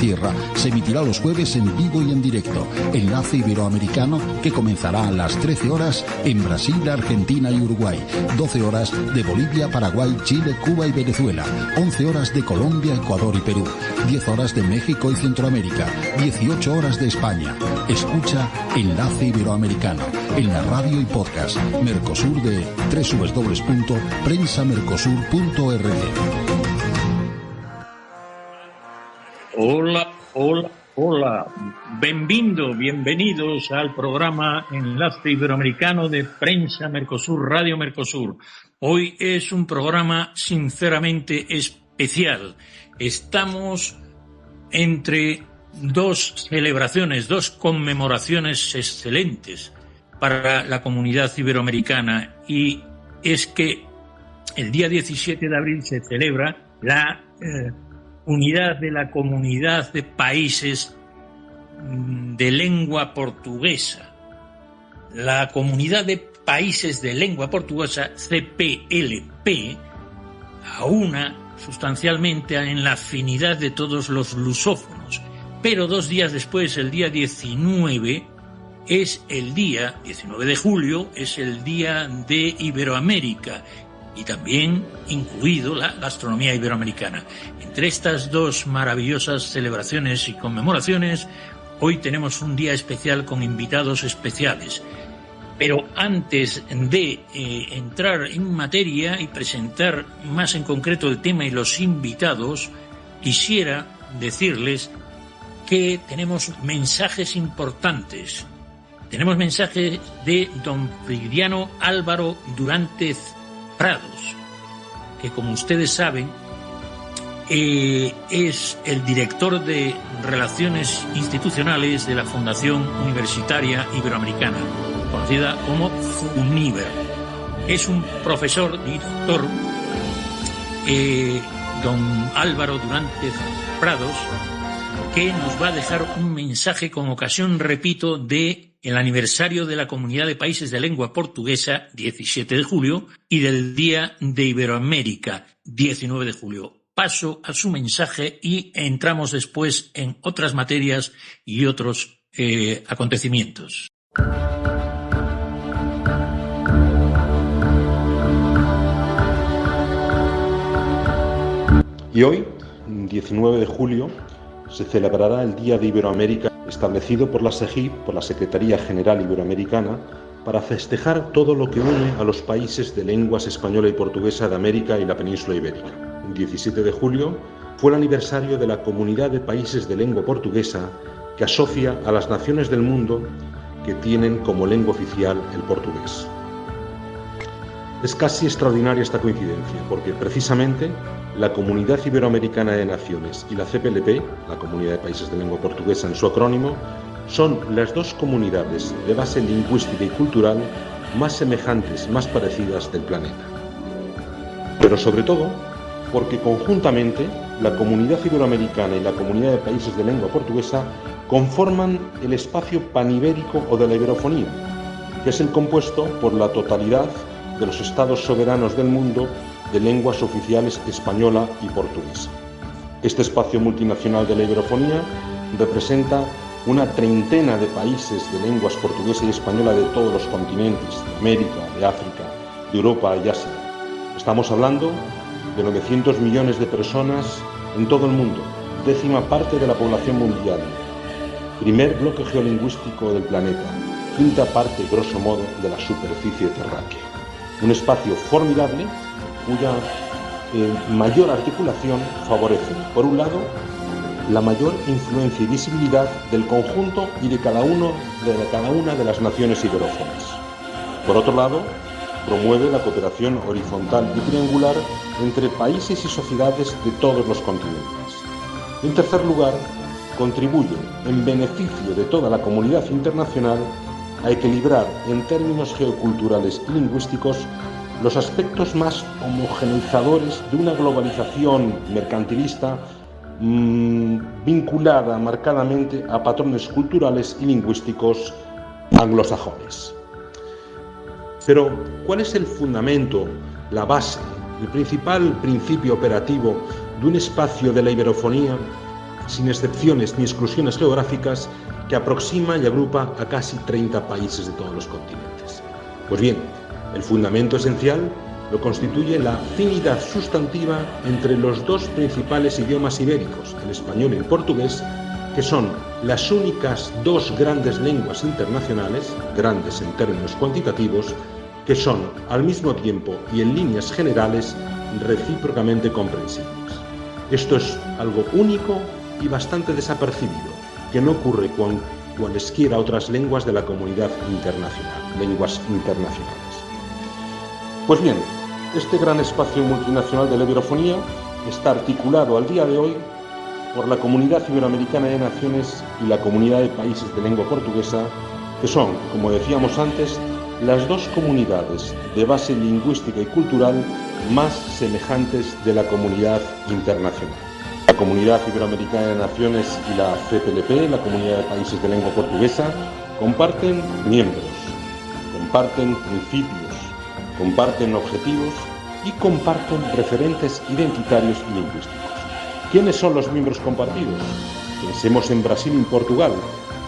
Tierra se emitirá los jueves en vivo y en directo. Enlace Iberoamericano que comenzará a las 13 horas en Brasil, Argentina y Uruguay. 12 horas de Bolivia, Paraguay, Chile, Cuba y Venezuela. 11 horas de Colombia, Ecuador y Perú. 10 horas de México y Centroamérica. 18 horas de España. Escucha Enlace Iberoamericano en la radio y podcast Mercosur de www.prensamercosur.org. Hola. Bienvenidos al programa Enlace Iberoamericano de Prensa Mercosur, Radio Mercosur. Hoy es un programa sinceramente especial. Estamos entre dos celebraciones, dos conmemoraciones excelentes para la comunidad iberoamericana, y es que el día 17 de abril se celebra la unidad de la comunidad de países de lengua portuguesa. La comunidad de países de lengua portuguesa, CPLP, aúna sustancialmente en la afinidad de todos los lusófonos. Pero 2 días después, el día 19, es el día, 19 de julio, es el día de Iberoamérica, y también incluido la gastronomía iberoamericana. Entre estas dos maravillosas celebraciones y conmemoraciones, hoy tenemos un día especial con invitados especiales. Pero antes de entrar en materia y presentar más en concreto el tema y los invitados, quisiera decirles que tenemos mensajes importantes. Tenemos mensajes de don Frigidiano Álvaro Durantes Prados, que como ustedes saben es el director de Relaciones Institucionales de la Fundación Universitaria Iberoamericana, conocida como FUNIBER. Es un profesor y doctor, don Álvaro Durantes Prados, que nos va a dejar un mensaje con ocasión, repito, de el aniversario de la Comunidad de Países de Lengua Portuguesa, 17 de julio, y del Día de Iberoamérica, 19 de julio. Paso a su mensaje y entramos después en otras materias y otros acontecimientos. Y hoy, 19 de julio, se celebrará el Día de Iberoamérica, establecido por la SEGIP, por la Secretaría General Iberoamericana, para festejar todo lo que une a los países de lenguas española y portuguesa de América y la península ibérica. El 17 de julio fue el aniversario de la Comunidad de Países de Lengua Portuguesa, que asocia a las naciones del mundo que tienen como lengua oficial el portugués. Es casi extraordinaria esta coincidencia, porque precisamente la Comunidad Iberoamericana de Naciones y la CPLP, la Comunidad de Países de Lengua Portuguesa en su acrónimo, son las dos comunidades de base lingüística y cultural más semejantes, más parecidas del planeta. Pero sobre todo, porque conjuntamente la Comunidad Iberoamericana y la Comunidad de Países de Lengua Portuguesa conforman el espacio panibérico o de la iberofonía, que es el compuesto por la totalidad de los estados soberanos del mundo de lenguas oficiales española y portuguesa. Este espacio multinacional de la iberofonía representa una treintena de países de lenguas portuguesa y española de todos los continentes, de América, de África, de Europa y Asia. Estamos hablando de 900 millones de personas en todo el mundo, 10ª parte de la población mundial, primer bloque geolingüístico del planeta, 5ª parte, grosso modo, de la superficie terráquea. Un espacio formidable cuya mayor articulación favorece, por un lado, la mayor influencia y visibilidad del conjunto y de cada una de las naciones iberófonas. Por otro lado, promueve la cooperación horizontal y triangular entre países y sociedades de todos los continentes. En tercer lugar, contribuye, en beneficio de toda la comunidad internacional, a equilibrar en términos geoculturales y lingüísticos los aspectos más homogeneizadores de una globalización mercantilista vinculada marcadamente a patrones culturales y lingüísticos anglosajones. Pero, ¿cuál es el fundamento, la base, el principal principio operativo de un espacio de la iberofonía sin excepciones ni exclusiones geográficas, que aproxima y agrupa a casi 30 países de todos los continentes. Pues bien, el fundamento esencial lo constituye la afinidad sustantiva entre los dos principales idiomas ibéricos, el español y el portugués, que son las únicas dos grandes lenguas internacionales, grandes en términos cuantitativos, que son al mismo tiempo y en líneas generales recíprocamente comprensibles. Esto es algo único y bastante desapercibido, que no ocurre con cualesquiera otras lenguas de la comunidad internacional, lenguas internacionales. Pues bien, este gran espacio multinacional de la iberofonía está articulado al día de hoy por la Comunidad Iberoamericana de Naciones y la Comunidad de Países de Lengua Portuguesa, que son, como decíamos antes, las dos comunidades de base lingüística y cultural más semejantes de la comunidad internacional. La Comunidad Iberoamericana de Naciones y la CPLP, la Comunidad de Países de Lengua Portuguesa, comparten miembros, comparten principios, comparten objetivos y comparten referentes identitarios y lingüísticos. ¿Quiénes son los miembros compartidos? Pensemos en Brasil y Portugal,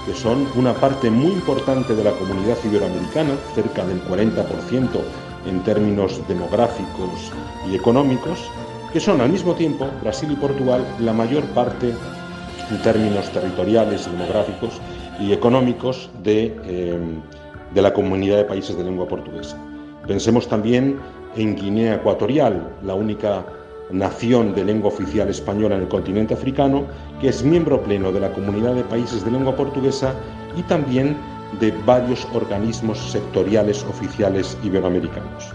que son una parte muy importante de la comunidad iberoamericana, cerca del 40% en términos demográficos y económicos, que son al mismo tiempo, Brasil y Portugal, la mayor parte en términos territoriales, demográficos y económicos de la comunidad de países de lengua portuguesa. Pensemos también en Guinea Ecuatorial, la única nación de lengua oficial española en el continente africano, que es miembro pleno de la Comunidad de Países de Lengua Portuguesa y también de varios organismos sectoriales oficiales iberoamericanos.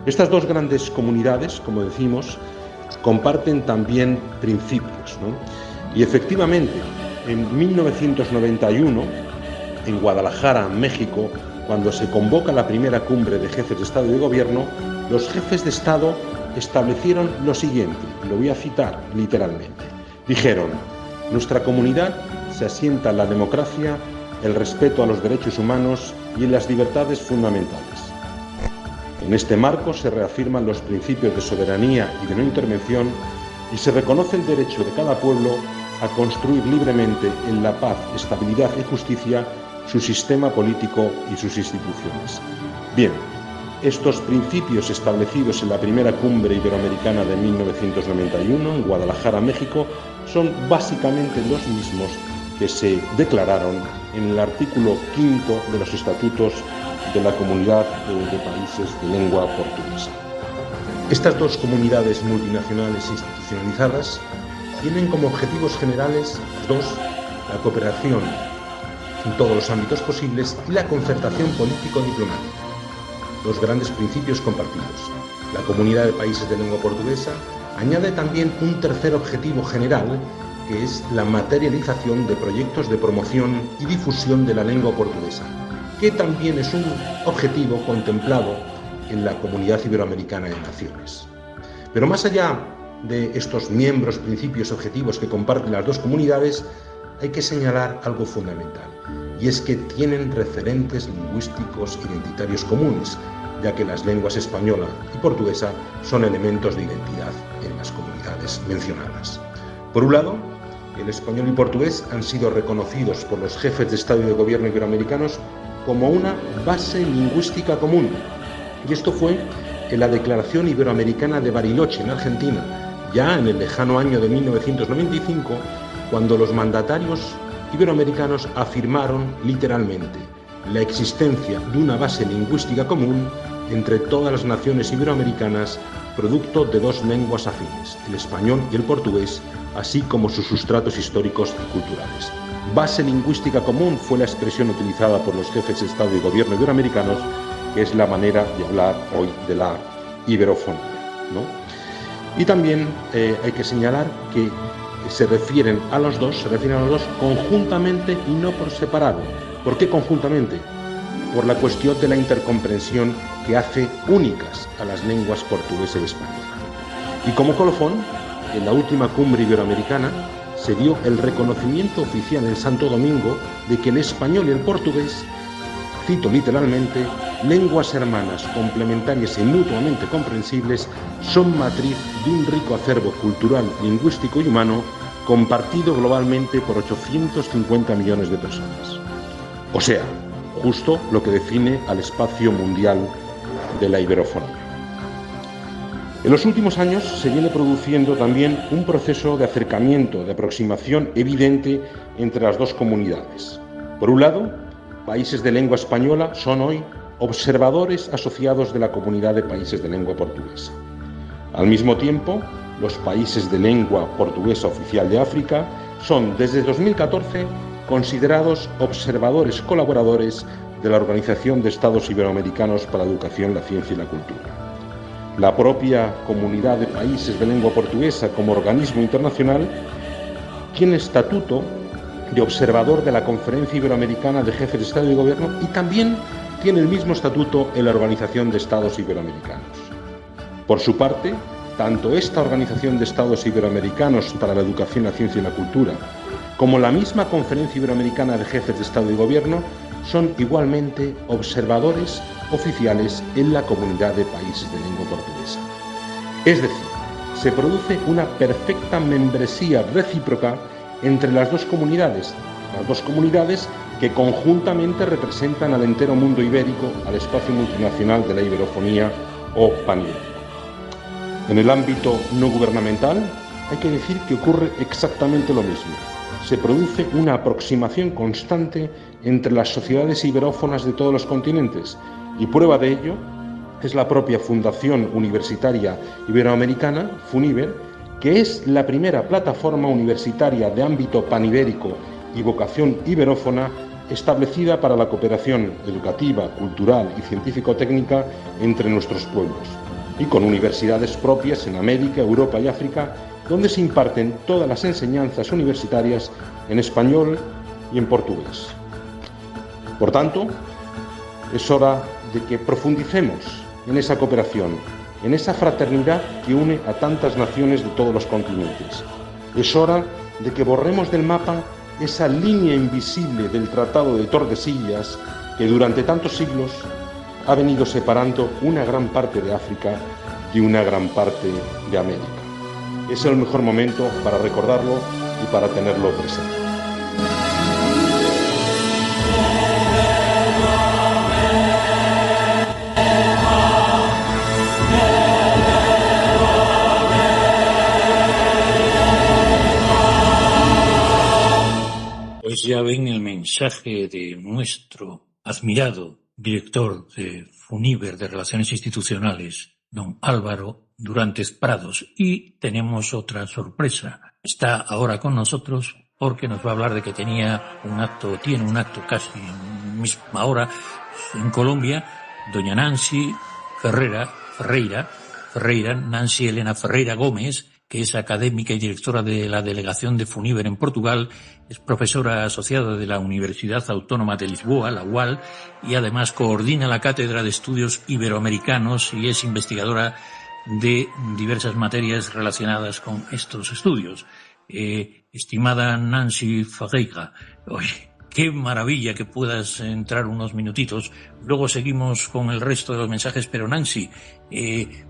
Estas dos grandes comunidades, como decimos, comparten también principios, ¿no? Y efectivamente, en 1991, en Guadalajara, México, cuando se convoca la primera cumbre de jefes de Estado y de Gobierno, los jefes de Estado establecieron lo siguiente, lo voy a citar literalmente. Dijeron: nuestra comunidad se asienta en la democracia, el respeto a los derechos humanos y en las libertades fundamentales. En este marco se reafirman los principios de soberanía y de no intervención y se reconoce el derecho de cada pueblo a construir libremente en la paz, estabilidad y justicia su sistema político y sus instituciones. Bien, estos principios establecidos en la primera cumbre iberoamericana de 1991 en Guadalajara, México, son básicamente los mismos que se declararon en el artículo 5 de los estatutos de la Comunidad de Países de Lengua Portuguesa. Estas dos comunidades multinacionales institucionalizadas tienen como objetivos generales dos: la cooperación en todos los ámbitos posibles y la concertación político-diplomática. Dos grandes principios compartidos. La Comunidad de Países de Lengua Portuguesa añade también un tercer objetivo general, que es la materialización de proyectos de promoción y difusión de la lengua portuguesa, que también es un objetivo contemplado en la Comunidad Iberoamericana de Naciones. Pero más allá de estos miembros, principios, objetivos que comparten las dos comunidades, hay que señalar algo fundamental, y es que tienen referentes lingüísticos identitarios comunes, ya que las lenguas española y portuguesa son elementos de identidad en las comunidades mencionadas. Por un lado, el español y portugués han sido reconocidos por los jefes de Estado y de Gobierno iberoamericanos como una base lingüística común, y esto fue en la Declaración Iberoamericana de Bariloche, en Argentina, ya en el lejano año de 1995, cuando los mandatarios iberoamericanos afirmaron literalmente la existencia de una base lingüística común entre todas las naciones iberoamericanas, producto de dos lenguas afines, el español y el portugués, así como sus sustratos históricos y culturales. Base lingüística común fue la expresión utilizada por los jefes de Estado y Gobierno iberoamericanos, que es la manera de hablar hoy de la iberofonía, ¿no? Y también hay que señalar que se refieren a los dos conjuntamente y no por separado. ¿Por qué conjuntamente? Por la cuestión de la intercomprensión que hace únicas a las lenguas portuguesa y española. Y como colofón, en la última cumbre iberoamericana se dio el reconocimiento oficial en Santo Domingo de que el español y el portugués, cito literalmente, lenguas hermanas, complementarias y mutuamente comprensibles, son matriz de un rico acervo cultural, lingüístico y humano compartido globalmente por 850 millones de personas. O sea, justo lo que define al espacio mundial de la iberofonía. En los últimos años se viene produciendo también un proceso de acercamiento, de aproximación evidente entre las dos comunidades. Por un lado, países de lengua española son hoy observadores asociados de la Comunidad de Países de Lengua Portuguesa. Al mismo tiempo, los países de lengua portuguesa oficial de África son, desde 2014, considerados observadores colaboradores de la Organización de Estados Iberoamericanos para la Educación, la Ciencia y la Cultura. La propia Comunidad de Países de Lengua Portuguesa, como organismo internacional, tiene estatuto de observador de la Conferencia Iberoamericana de Jefes de Estado y Gobierno y también tiene el mismo estatuto en la Organización de Estados Iberoamericanos. Por su parte, tanto esta Organización de Estados Iberoamericanos para la Educación, la Ciencia y la Cultura, como la misma Conferencia Iberoamericana de Jefes de Estado y Gobierno, son igualmente observadores oficiales en la Comunidad de Países de Lengua Portuguesa. Es decir, se produce una perfecta membresía recíproca entre las dos comunidades que conjuntamente representan al entero mundo ibérico, al espacio multinacional de la iberofonía o panibérico. En el ámbito no gubernamental, hay que decir que ocurre exactamente lo mismo. Se produce una aproximación constante entre las sociedades iberófonas de todos los continentes y prueba de ello es la propia Fundación Universitaria Iberoamericana, FUNIBER, que es la primera plataforma universitaria de ámbito panibérico y vocación iberófona establecida para la cooperación educativa, cultural y científico-técnica entre nuestros pueblos, y con universidades propias en América, Europa y África, donde se imparten todas las enseñanzas universitarias en español y en portugués. Por tanto, es hora de que profundicemos en esa cooperación, en esa fraternidad que une a tantas naciones de todos los continentes. Es hora de que borremos del mapa esa línea invisible del Tratado de Tordesillas que durante tantos siglos ha venido separando una gran parte de África de una gran parte de América. Es el mejor momento para recordarlo y para tenerlo presente. Pues ya ven el mensaje de nuestro admirado director de FUNIBER de Relaciones Institucionales, don Álvaro Durantes Prados, y tenemos otra sorpresa. Está ahora con nosotros porque nos va a hablar de que tiene un acto casi en misma hora en Colombia, doña Nancy Ferreira, Nancy Elena Ferreira Gómez, que es académica y directora de la delegación de FUNIBER en Portugal, es profesora asociada de la Universidad Autónoma de Lisboa, la UAL, y además coordina la Cátedra de Estudios Iberoamericanos y es investigadora de diversas materias relacionadas con estos estudios. Estimada Nancy Ferreira, qué maravilla que puedas entrar unos minutitos. Luego seguimos con el resto de los mensajes, pero Nancy,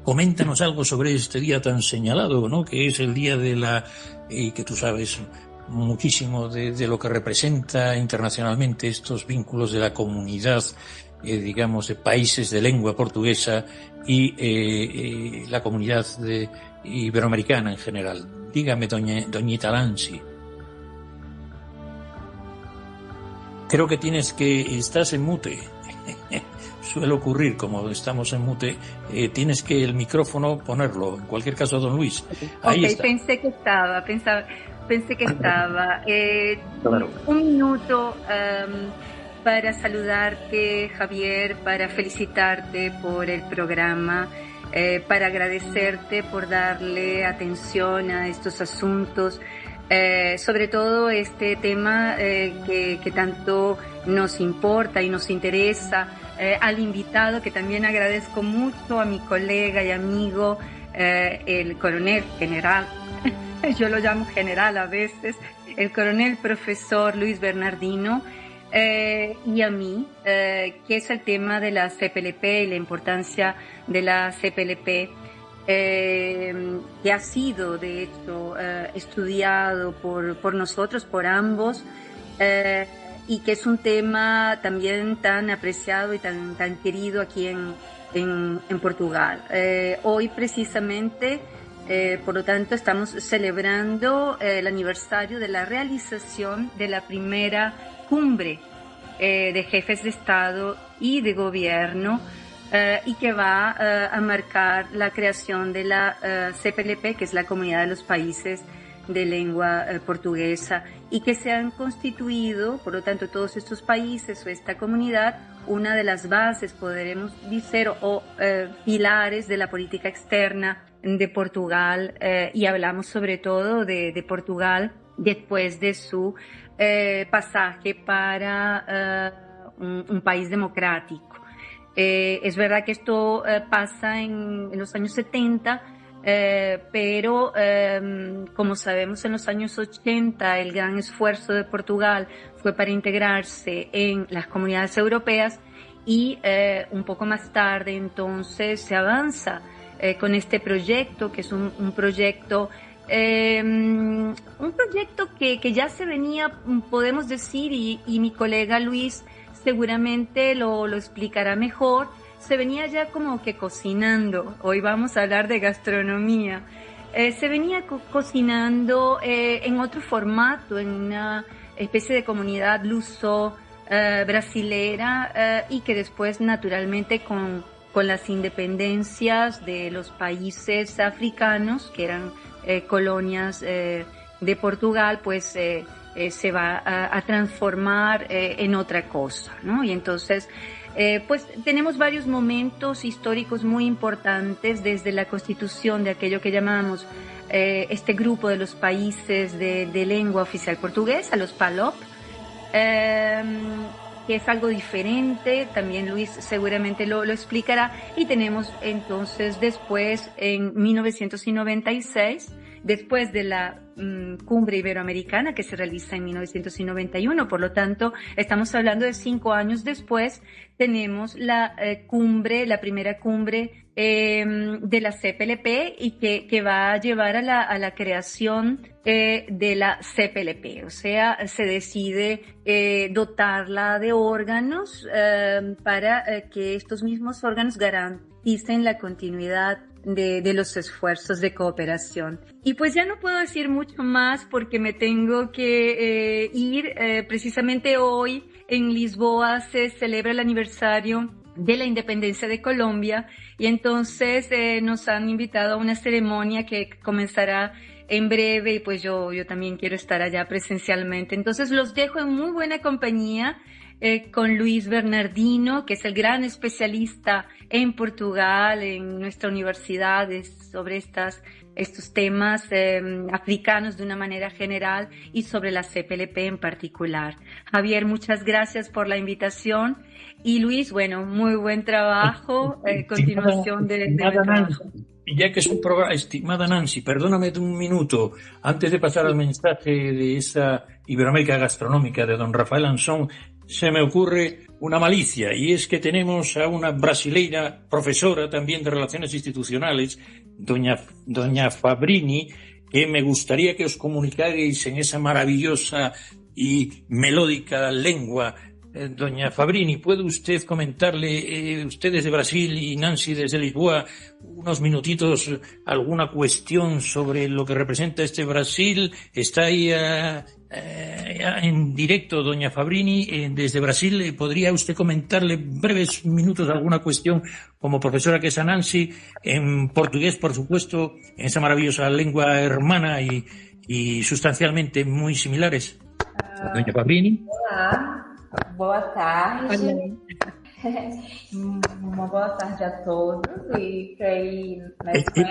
coméntanos algo sobre este día tan señalado, ¿no? Que es el día de la... que tú sabes muchísimo de lo que representa internacionalmente estos vínculos de la comunidad, digamos, de países de lengua portuguesa y la comunidad iberoamericana en general. Dígame, doñita Nancy. Creo que estás en mute. Suele ocurrir, como estamos en mute, tienes que el micrófono ponerlo. En cualquier caso, don Luis. Ahí está. Pensé que estaba. Claro. Un minuto para saludarte, Javier, para felicitarte por el programa, para agradecerte por darle atención a estos asuntos. Sobre todo este tema que tanto nos importa y nos interesa, al invitado, que también agradezco mucho, a mi colega y amigo, el coronel general, yo lo llamo general a veces, el coronel profesor Luis Bernardino, y a mí, que es el tema de la CPLP y la importancia de la CPLP. que ha sido de hecho estudiado por nosotros, por ambos, y que es un tema también tan apreciado y tan querido aquí en Portugal. Hoy precisamente, por lo tanto, estamos celebrando el aniversario de la realización de la primera cumbre de jefes de Estado y de Gobierno, y que va a marcar la creación de la CPLP, que es la Comunidad de los Países de Lengua Portuguesa, y que se han constituido, por lo tanto, todos estos países o esta comunidad, una de las bases, podremos decir, o pilares de la política externa de Portugal, y hablamos sobre todo de Portugal después de su pasaje para un país democrático. Es verdad que esto pasa en los años 70, pero como sabemos, en los años 80 el gran esfuerzo de Portugal fue para integrarse en las comunidades europeas, y un poco más tarde entonces se avanza con este proyecto, que es un proyecto que ya se venía, podemos decir, y mi colega Luis seguramente lo explicará mejor, se venía ya como que cocinando. Hoy vamos a hablar de gastronomía. Se venía cocinando en otro formato, en una especie de comunidad luso brasilera, y que después, naturalmente, con las independencias de los países africanos, que eran colonias de Portugal, pues se va a transformar en otra cosa, ¿no? Y entonces, pues tenemos varios momentos históricos muy importantes, desde la constitución de aquello que llamamos este grupo de los países de lengua oficial portuguesa, los PALOP, que es algo diferente, también Luis seguramente lo explicará. Y tenemos entonces después, en 1996, después de la cumbre iberoamericana que se realiza en 1991, por lo tanto estamos hablando de 5 años después, tenemos la primera cumbre de la CPLP, y que va a llevar a la creación de la CPLP, o sea, se decide dotarla de órganos para que estos mismos órganos garanticen la continuidad de los esfuerzos de cooperación. Y pues ya no puedo decir mucho más porque me tengo que ir. Precisamente hoy en Lisboa se celebra el aniversario de la independencia de Colombia, y entonces nos han invitado a una ceremonia que comenzará en breve, y pues yo también quiero estar allá presencialmente. Entonces los dejo en muy buena compañía con Luis Bernardino, que es el gran especialista en Portugal, en nuestra universidad, sobre estos temas africanos de una manera general, y sobre la CPLP en particular. Javier, muchas gracias por la invitación. Y Luis, bueno, muy buen trabajo, continuación de trabajo. Ya que es un programa, estimada Nancy, perdóname de un minuto, antes de pasar al mensaje de esa Iberoamérica gastronómica de don Rafael Ansón, se me ocurre una malicia, y es que tenemos a una brasileira, profesora también de Relaciones Institucionales, doña Fabrini, que me gustaría que os comunicarais en esa maravillosa y melódica lengua. Doña Fabrini, ¿puede usted comentarle, usted desde Brasil y Nancy desde Lisboa, unos minutitos, alguna cuestión sobre lo que representa este Brasil? Está ahí en directo doña Fabrini desde Brasil. ¿Podría usted comentarle breves minutos alguna cuestión como profesora que es a Nancy, en portugués, por supuesto, en esa maravillosa lengua hermana y sustancialmente muy similares? Doña Fabrini. Hola. Boa tarde. Uma boa tarde a todos. Y que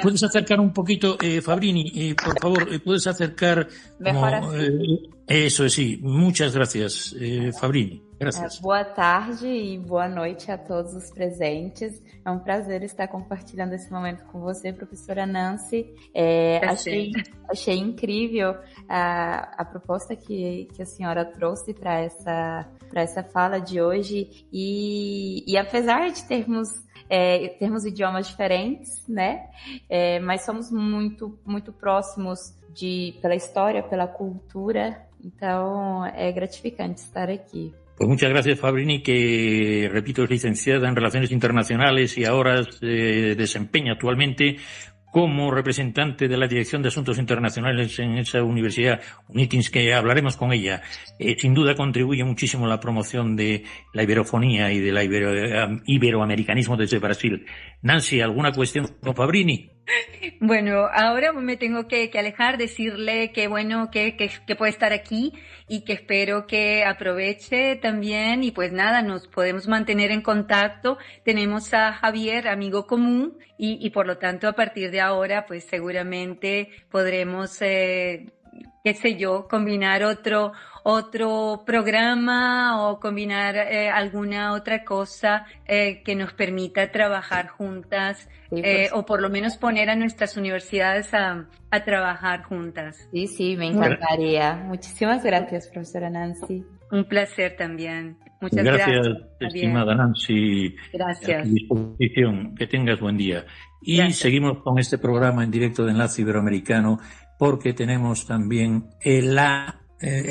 ¿Puedes acercar un poquito, Fabrini? Por favor, ¿puedes acercar? Mejor así. Eso es, sí. Muchas gracias, Fabrini. Gracias. Boa tarde e boa noite a todos os presentes. É um prazer estar compartilhando esse momento com você, professora Nancy. Achei incrível a proposta que a senhora trouxe para essa fala de hoje. E apesar de termos idiomas diferentes, né? Mas somos muito, muito próximos pela história, pela cultura. Então, é gratificante estar aquí. Pues muchas gracias, Fabrini, que, repito, es licenciada en Relaciones Internacionales y ahora se desempeña actualmente como representante de la Dirección de Asuntos Internacionales en esa universidad, UNITINS, que hablaremos con ella. Sin duda contribuye muchísimo a la promoción de la iberofonía y de la iberoamericanismo desde Brasil. Nancy, ¿alguna cuestión con Fabrini? Bueno, ahora me tengo que alejar, decirle que bueno, que puede estar aquí y que espero que aproveche también y pues nada, nos podemos mantener en contacto. Tenemos a Javier, amigo común, y por lo tanto a partir de ahora pues seguramente podremos, qué sé yo, combinar otro programa o combinar alguna otra cosa que nos permita trabajar juntas, o por lo menos poner a nuestras universidades a trabajar juntas. Sí, me encantaría. Muchísimas gracias, profesora Nancy. Un placer también. Muchas gracias. Estimada Nancy. Gracias. A tu disposición. Que tengas buen día. Y Gracias. Seguimos con este programa en directo de Enlace Iberoamericano porque tenemos también el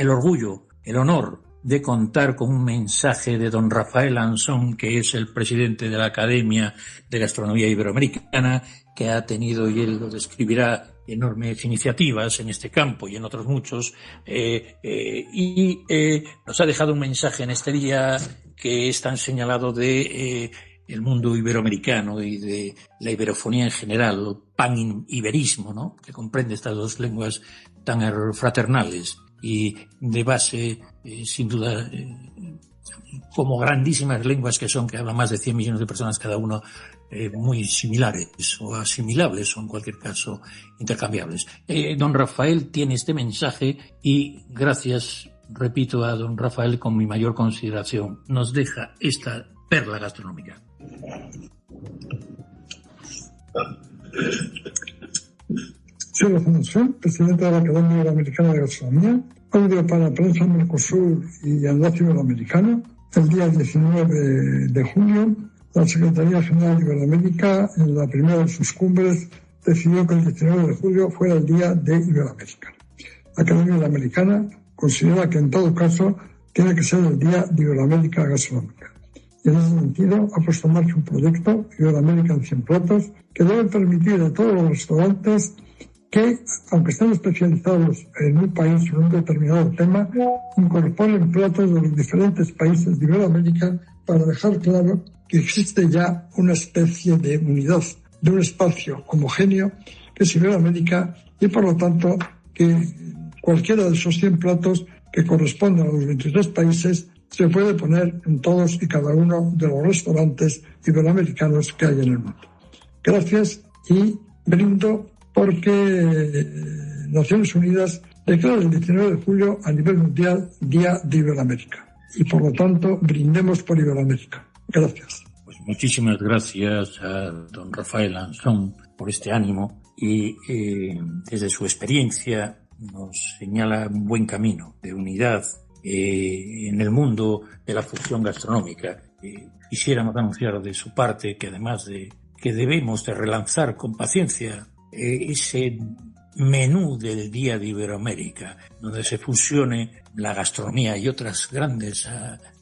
orgullo, el honor de contar con un mensaje de don Rafael Ansón, que es el presidente de la Academia de Gastronomía Iberoamericana, que ha tenido, y él lo describirá, enormes iniciativas en este campo y en otros muchos, y nos ha dejado un mensaje en este día que es tan señalado de el mundo iberoamericano y de la iberofonía en general, el pan-iberismo, ¿no?, que comprende estas dos lenguas tan fraternales y de base, sin duda, como grandísimas lenguas que son, que hablan más de 100 millones de personas cada uno, muy similares o asimilables o en cualquier caso intercambiables. Don Rafael tiene este mensaje y gracias, repito, a don Rafael, con mi mayor consideración, nos deja esta perla gastronómica. Soy Ansón, presidente de la Academia Iberoamericana de Gastronomía, audio para Prensa Mercosur y Enlace Iberoamericano. El día 19 de junio, la Secretaría General de Iberoamérica, en la primera de sus cumbres, decidió que el 19 de julio fuera el Día de Iberoamérica. La Academia Iberoamericana considera que en todo caso tiene que ser el Día de Iberoamérica Gastronómica. Y en ese sentido ha puesto en marcha un proyecto, Iberoamérica en 100 platos, que debe permitir a todos los restaurantes que, aunque estén especializados en un país o en un determinado tema, incorporen platos de los diferentes países de Iberoamérica para dejar claro que existe ya una especie de unidad, de un espacio homogéneo que es Iberoamérica, y por lo tanto que cualquiera de esos 100 platos que corresponden a los 23 países se puede poner en todos y cada uno de los restaurantes iberoamericanos que hay en el mundo. Gracias, y brindo porque Naciones Unidas declara el 19 de julio a nivel mundial Día de Iberoamérica. Y por lo tanto, brindemos por Iberoamérica. Gracias. Pues muchísimas gracias a don Rafael Ansón por este ánimo y desde su experiencia nos señala un buen camino de unidad en el mundo de la fusión gastronómica. Quisiéramos anunciar de su parte que además de que debemos de relanzar con paciencia ese menú del Día de Iberoamérica, donde se fusione la gastronomía y otras grandes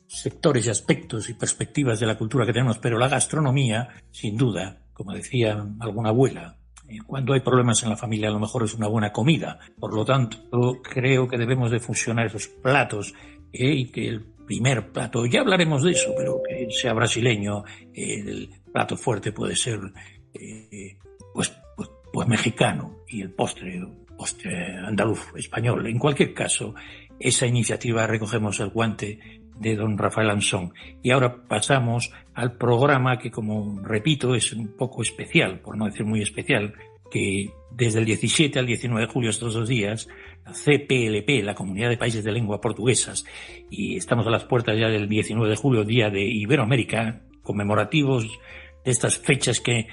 sectores y aspectos y perspectivas de la cultura que tenemos, pero la gastronomía, sin duda, como decía alguna abuela, cuando hay problemas en la familia a lo mejor es una buena comida. Por lo tanto, creo que debemos de fusionar esos platos y que el primer plato, ya hablaremos de eso, pero que sea brasileño, el plato fuerte puede ser pues mexicano, y el postre andaluz, español. En cualquier caso, esa iniciativa recogemos el guante de don Rafael Ansón. Y ahora pasamos al programa que, como repito, es un poco especial, por no decir muy especial, que desde el 17 al 19 de julio, estos 2 días, la CPLP, la Comunidad de Países de Lengua Portuguesas, y estamos a las puertas ya del 19 de julio, Día de Iberoamérica, conmemorativos de estas fechas que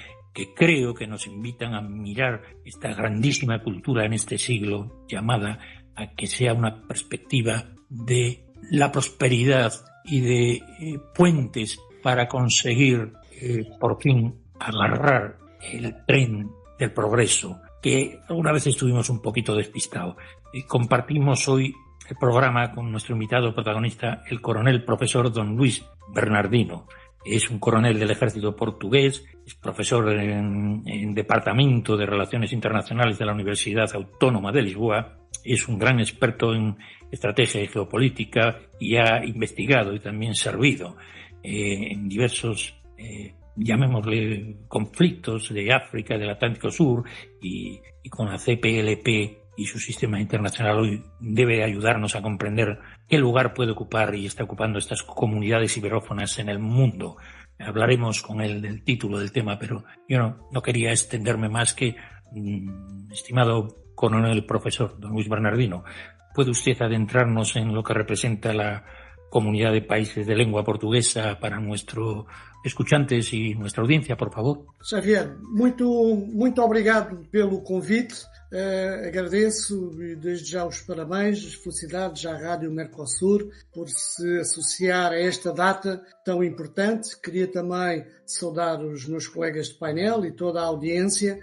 creo que nos invitan a mirar esta grandísima cultura en este siglo, llamada a que sea una perspectiva de la prosperidad y de puentes para conseguir por fin agarrar el tren del progreso, que alguna vez estuvimos un poquito despistados. Compartimos hoy el programa con nuestro invitado protagonista, el coronel profesor don Luis Bernardino. Es un coronel del ejército portugués, es profesor en Departamento de Relaciones Internacionales de la Universidad Autónoma de Lisboa, es un gran experto en estrategia y geopolítica y ha investigado y también servido en diversos, llamémosle, conflictos de África, del Atlántico Sur, y con la CPLP y su sistema internacional hoy debe ayudarnos a comprender qué lugar puede ocupar y está ocupando estas comunidades iberófonas en el mundo. Hablaremos con él del título del tema, pero yo no quería extenderme más que, estimado coronel profesor don Luis Bernardino, ¿puede usted adentrarnos en lo que representa la Comunidad de Países de Lengua Portuguesa para nuestros escuchantes e nuestra audiencia, por favor? Xavier, muito obrigado pelo convite. Agradeço e desde já os parabéns, as felicidades à Rádio Mercosur por se associar a esta data tão importante. Queria também saudar os meus colegas de painel e toda a audiência.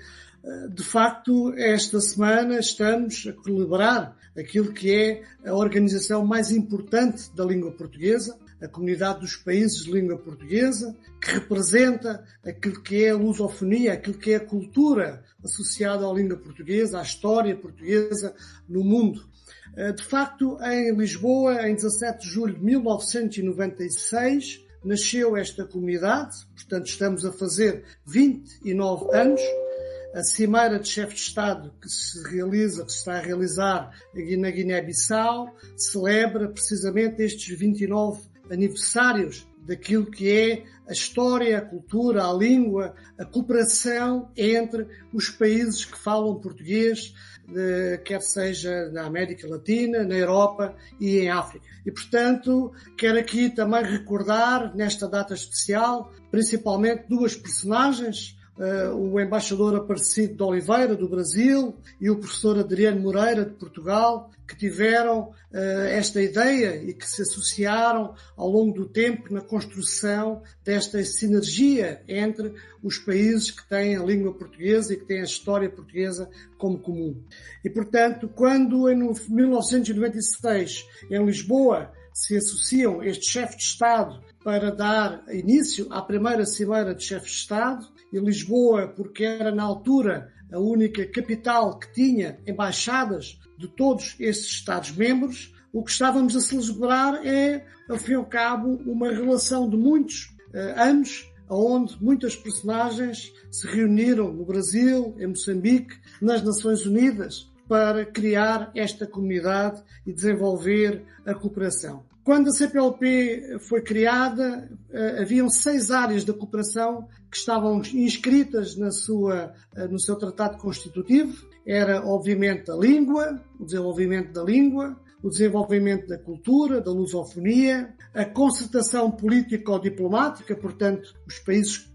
De facto, esta semana estamos a celebrar aquilo que é a organização mais importante da língua portuguesa, a Comunidade dos Países de Língua Portuguesa, que representa aquilo que é a lusofonia, aquilo que é a cultura associada à língua portuguesa, à história portuguesa no mundo. De facto, em Lisboa, em 17 de julho de 1996, nasceu esta comunidade, portanto estamos a fazer 29 anos. A Cimeira de Chefes de Estado que se está a realizar na Guiné-Bissau, celebra precisamente estes 29 aniversários daquilo que é a história, a cultura, a língua, a cooperação entre os países que falam português, quer seja na América Latina, na Europa e em África. E, portanto, quero aqui também recordar, nesta data especial, principalmente 2 personagens, o embaixador Aparecido de Oliveira, do Brasil, e o professor Adriano Moreira, de Portugal, que tiveram esta ideia e que se associaram ao longo do tempo na construção desta sinergia entre os países que têm a língua portuguesa e que têm a história portuguesa como comum. E, portanto, quando em 1996, em Lisboa, se associam estes chefes de Estado para dar início à primeira Cimeira de Chefes de Estado, e Lisboa, porque era na altura a única capital que tinha embaixadas de todos esses Estados-membros, o que estávamos a celebrar é, ao fim e ao cabo, uma relação de muitos anos, onde muitas personagens se reuniram no Brasil, em Moçambique, nas Nações Unidas, para criar esta comunidade e desenvolver a cooperação. Quando a CPLP foi criada, haviam 6 áreas da cooperação que estavam inscritas no seu tratado constitutivo. Era, obviamente, a língua, o desenvolvimento da língua, o desenvolvimento da cultura, da lusofonia, a concertação político-diplomática, portanto, os países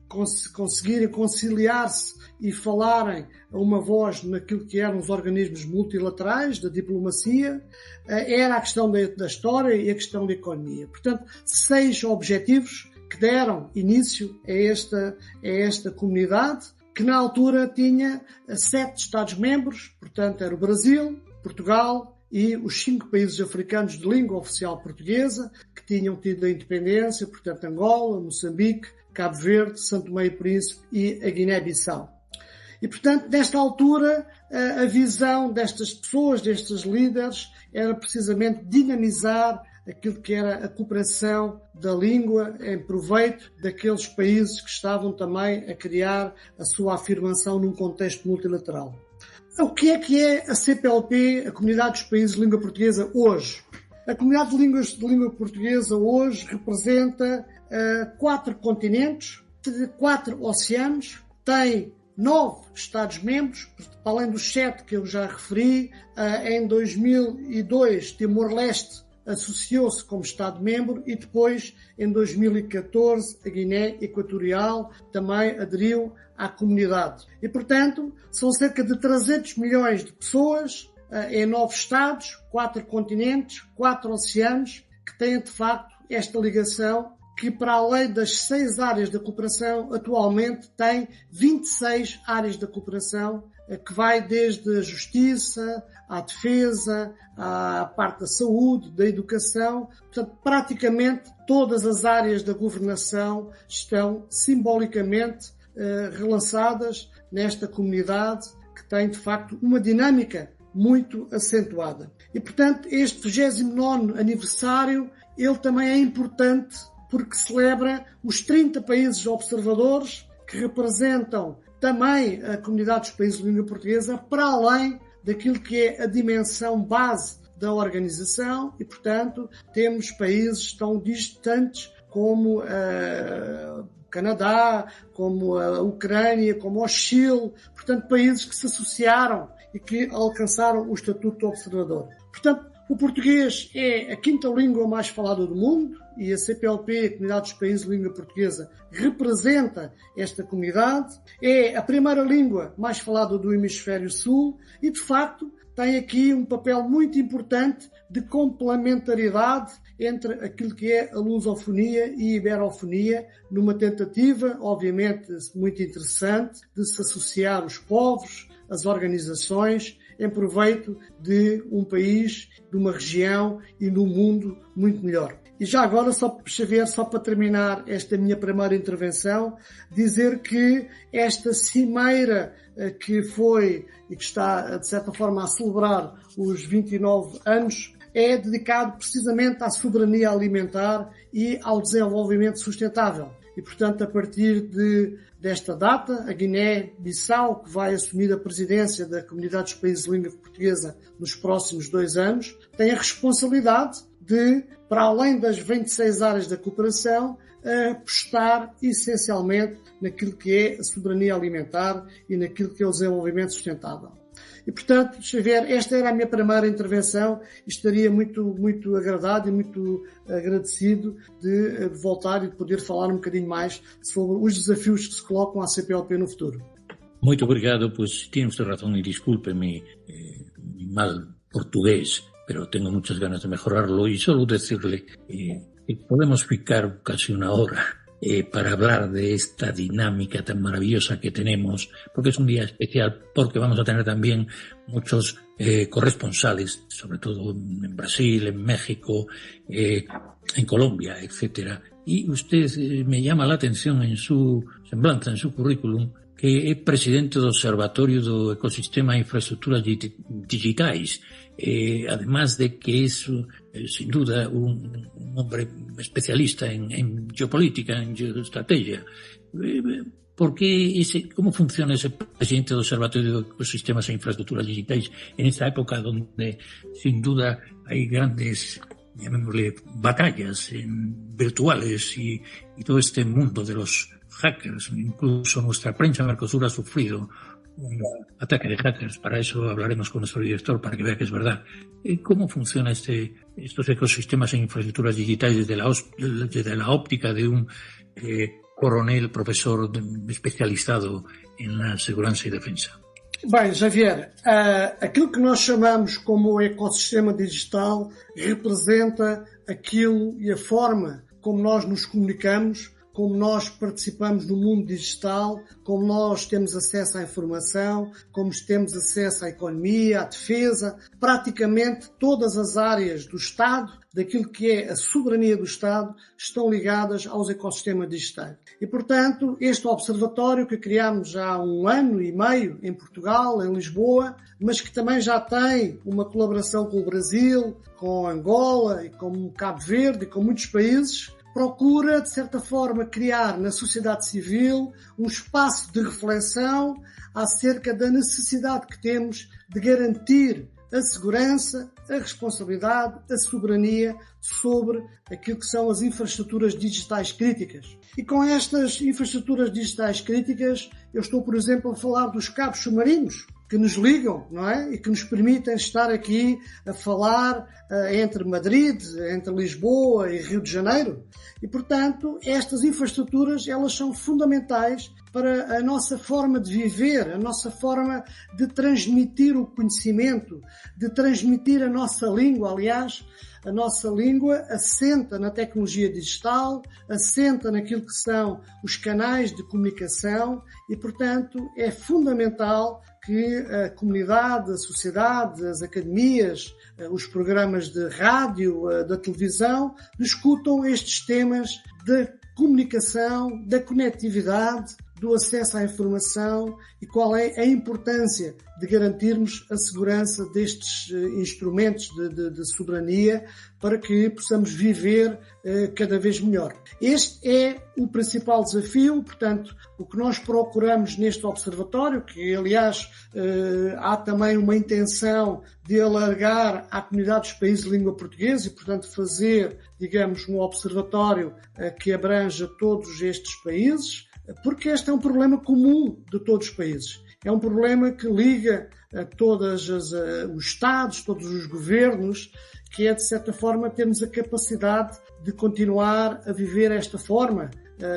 conseguirem conciliar-se e falarem a uma voz naquilo que eram os organismos multilaterais da diplomacia, era a questão da história e a questão da economia. Portanto, 6 objetivos que deram início a esta comunidade, que na altura tinha 7 Estados-membros, portanto era o Brasil, Portugal e os 5 países africanos de língua oficial portuguesa, que tinham tido a independência, portanto Angola, Moçambique, Cabo Verde, São Tomé e Príncipe e a Guiné-Bissau. E, portanto, nesta altura, a visão destas pessoas, destes líderes, era precisamente dinamizar aquilo que era a cooperação da língua em proveito daqueles países que estavam também a criar a sua afirmação num contexto multilateral. O que é a CPLP, a Comunidade dos Países de Língua Portuguesa, hoje? A Comunidade de Língua Portuguesa hoje representa 4 continentes, 4 oceanos, tem 9 Estados-membros, além dos 7 que eu já referi. Em 2002, Timor-Leste associou-se como Estado-membro e depois, em 2014, a Guiné Equatorial também aderiu à comunidade. E, portanto, são cerca de 300 milhões de pessoas em 9 Estados, 4 continentes, 4 oceanos, que têm, de facto, esta ligação que, para além das 6 áreas da cooperação, atualmente tem 26 áreas da cooperação, que vai desde a justiça, à defesa, à parte da saúde, da educação. Portanto, praticamente todas as áreas da governação estão simbolicamente relançadas nesta comunidade que tem, de facto, uma dinâmica muito acentuada. E, portanto, este 29º aniversário, ele também é importante porque celebra os 30 países observadores que representam também a comunidade dos países de língua portuguesa, para além daquilo que é a dimensão base da organização e, portanto, temos países tão distantes como o Canadá, como a Ucrânia, como o Chile, portanto, países que se associaram e que alcançaram o estatuto de observador. Portanto, o português é a 5ª língua mais falada do mundo e a CPLP, a Comunidade dos Países de Língua Portuguesa, representa esta comunidade. É a 1ª língua mais falada do Hemisfério Sul e, de facto, tem aqui um papel muito importante de complementaridade entre aquilo que é a lusofonia e a iberofonia, numa tentativa, obviamente, muito interessante, de se associar os povos, as organizações, em proveito de um país, de uma região e do mundo muito melhor. E já agora, Xavier, só para terminar esta minha primeira intervenção, dizer que esta cimeira que foi e que está, de certa forma, a celebrar os 29 anos, é dedicado precisamente à soberania alimentar e ao desenvolvimento sustentável. E, portanto, a partir desta data, a Guiné-Bissau, que vai assumir a presidência da Comunidade dos Países de Língua Portuguesa nos próximos 2 anos, tem a responsabilidade de, para além das 26 áreas da cooperação, apostar essencialmente naquilo que é a soberania alimentar e naquilo que é o desenvolvimento sustentável. E, portanto, Xavier, esta era a minha primeira intervenção e estaria muito, muito agradado e muito agradecido de voltar e de poder falar um bocadinho mais sobre os desafios que se colocam à CPLP no futuro. Muito obrigado, pues tiene usted razón y discúlpeme mi mal portugués, pero tengo muchas ganas de mejorarlo y solo decirle que podemos ficar casi una hora para hablar de esta dinámica tan maravillosa que tenemos, porque es un día especial, porque vamos a tener también muchos corresponsales, sobre todo en Brasil, en México, en Colombia, etcétera. Y usted me llama la atención en su semblanza, en su currículum, que é presidente do Observatorio do Ecosistema e Infraestructuras Digitais, además de que es, sin duda, un hombre especialista en geopolítica, en geoestrategia. ¿Cómo funciona ese presidente do Observatorio de Ecosistemas e Infraestructuras Digitais en esta época donde, sin duda, hay grandes, llamémosle, batallas virtuales y todo este mundo de los hackers? Incluso nuestra prensa Mercosur ha sufrido un ataque de hackers. Para eso hablaremos con nuestro director para que vea que es verdad. ¿Cómo funciona estos ecosistemas e infraestructuras digitales desde la óptica de un coronel, profesor especializado en la seguridad y defensa? Bem, Javier, aquilo que nós chamamos como ecossistema digital representa aquilo e a forma como nós nos comunicamos, como nós participamos no mundo digital, como nós temos acesso à informação, como temos acesso à economia, à defesa, praticamente todas as áreas do Estado, daquilo que é a soberania do Estado, estão ligadas aos ecossistemas digitais. E, portanto, este observatório que criámos já há 1 ano e meio em Portugal, em Lisboa, mas que também já tem uma colaboração com o Brasil, com Angola e com Cabo Verde e com muitos países, procura, de certa forma, criar na sociedade civil um espaço de reflexão acerca da necessidade que temos de garantir a segurança, a responsabilidade, a soberania sobre aquilo que são as infraestruturas digitais críticas. E com estas infraestruturas digitais críticas, eu estou, por exemplo, a falar dos cabos submarinos, que nos ligam, não é? E que nos permitem estar aqui a falar entre Madrid, entre Lisboa e Rio de Janeiro. E, portanto, estas infraestruturas, elas são fundamentais para a nossa forma de viver, a nossa forma de transmitir o conhecimento, de transmitir a nossa língua. Aliás, a nossa língua assenta na tecnologia digital, assenta naquilo que são os canais de comunicação e, portanto, é fundamental que a comunidade, a sociedade, as academias, os programas de rádio, da televisão, discutam estes temas da comunicação, da conectividade, do acesso à informação e qual é a importância de garantirmos a segurança destes instrumentos de soberania para que possamos viver cada vez melhor. Este é o principal desafio, portanto, o que nós procuramos neste observatório, que aliás há também uma intenção de alargar à comunidade dos países de língua portuguesa e, portanto, fazer, digamos, um observatório que abranja todos estes países, porque este é um problema comum de todos os países. É um problema que liga a todos os Estados, todos os governos, que é, de certa forma, termos a capacidade de continuar a viver esta forma,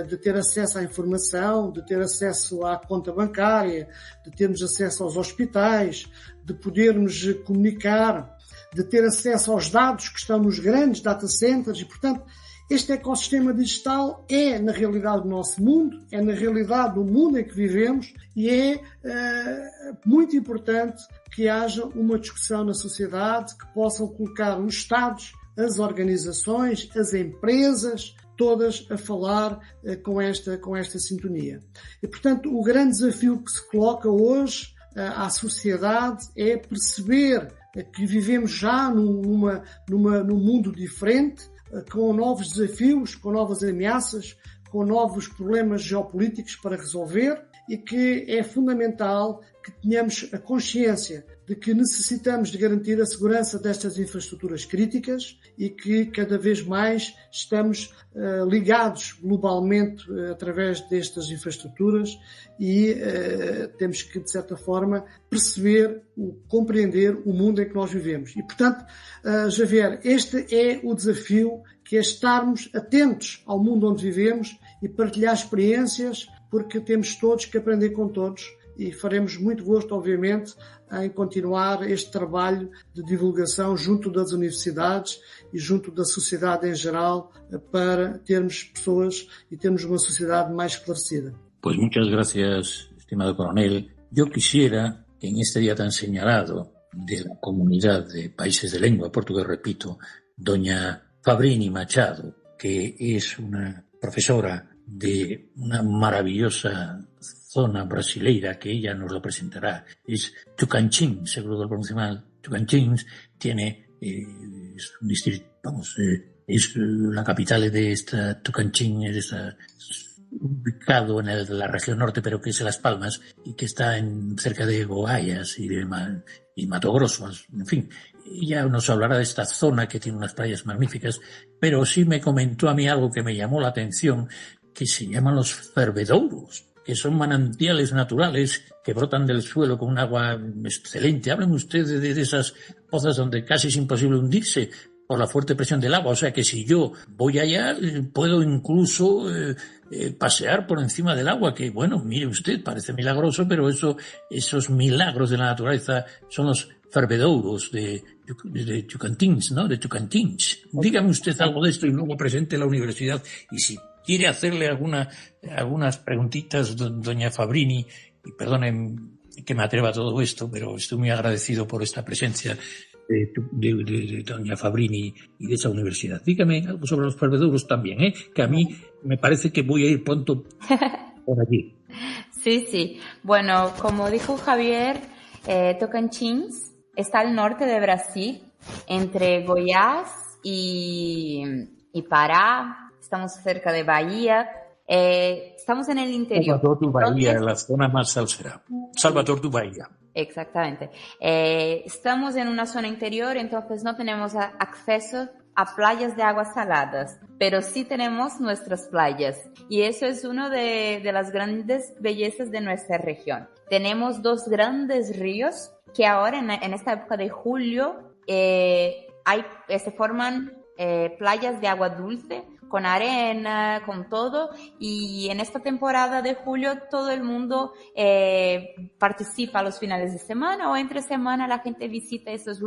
de ter acesso à informação, de ter acesso à conta bancária, de termos acesso aos hospitais, de podermos comunicar, de ter acesso aos dados que estão nos grandes data centers e, portanto, este ecossistema digital é, na realidade, o nosso mundo, é, na realidade, o mundo em que vivemos e é muito importante que haja uma discussão na sociedade que possam colocar os Estados, as organizações, as empresas, todas a falar com esta sintonia. E, portanto, o grande desafio que se coloca hoje à sociedade é perceber que vivemos já num mundo diferente, com novos desafios, com novas ameaças, com novos problemas geopolíticos para resolver e que é fundamental que tenhamos a consciência de que necessitamos de garantir a segurança destas infraestruturas críticas e que cada vez mais estamos ligados globalmente através destas infraestruturas e temos que, de certa forma, perceber, compreender o mundo em que nós vivemos. E, portanto, Javier, este é o desafio, que é estarmos atentos ao mundo onde vivemos e partilhar experiências, porque temos todos que aprender com todos e faremos muito gosto, obviamente, em continuar este trabalho de divulgação junto das universidades e junto da sociedade em geral para termos pessoas e termos uma sociedade más esclarecida. Pues muchas gracias, estimado coronel. Yo quisiera que en este día tan señalado de la comunidad de países de lengua portugués, repito, doña Fabrini Machado, que es una profesora de una maravillosa zona brasileira que ella nos lo presentará, es Tucantins, seguro que lo pronuncio mal. Tucantins tiene es un distrito, es la capital de esta Tucantins, está ubicado en la región norte, pero que es Las Palmas y que está cerca de Goiás y Mato Grosso, en fin. Ella nos hablará de esta zona que tiene unas playas magníficas, pero sí me comentó a mí algo que me llamó la atención, que se llaman los fervedouros, que son manantiales naturales que brotan del suelo con un agua excelente. Hablen ustedes de esas pozas donde casi es imposible hundirse por la fuerte presión del agua. O sea que si yo voy allá, puedo incluso pasear por encima del agua, que bueno, mire usted, parece milagroso, pero esos milagros de la naturaleza son los fervedouros de Tucantins, ¿no? De Tucantins. Dígame usted algo de esto y luego presente la universidad. Y si quiere hacerle algunas preguntitas, doña Fabrini, y perdonen que me atreva a todo esto, pero estoy muy agradecido por esta presencia de doña Fabrini y de esa universidad. Dígame algo sobre los fervedouros también, que a mí me parece que voy a ir pronto por allí. Sí. Bueno, como dijo Javier, Tocantins está al norte de Brasil, entre Goiás y Pará. Estamos cerca de Bahía. Estamos en el interior. Salvador do Bahía, la zona más salsera. Salvador do Bahía. Exactamente. Estamos en una zona interior, entonces no tenemos acceso a playas de aguas saladas, pero sí tenemos nuestras playas. Y eso es una de las grandes bellezas de nuestra región. Tenemos 2 grandes ríos que ahora en esta época de julio se forman playas de agua dulce, con arena, con todo, y en esta temporada de julio todo el mundo participa a los finales de semana o entre semana la gente visita esos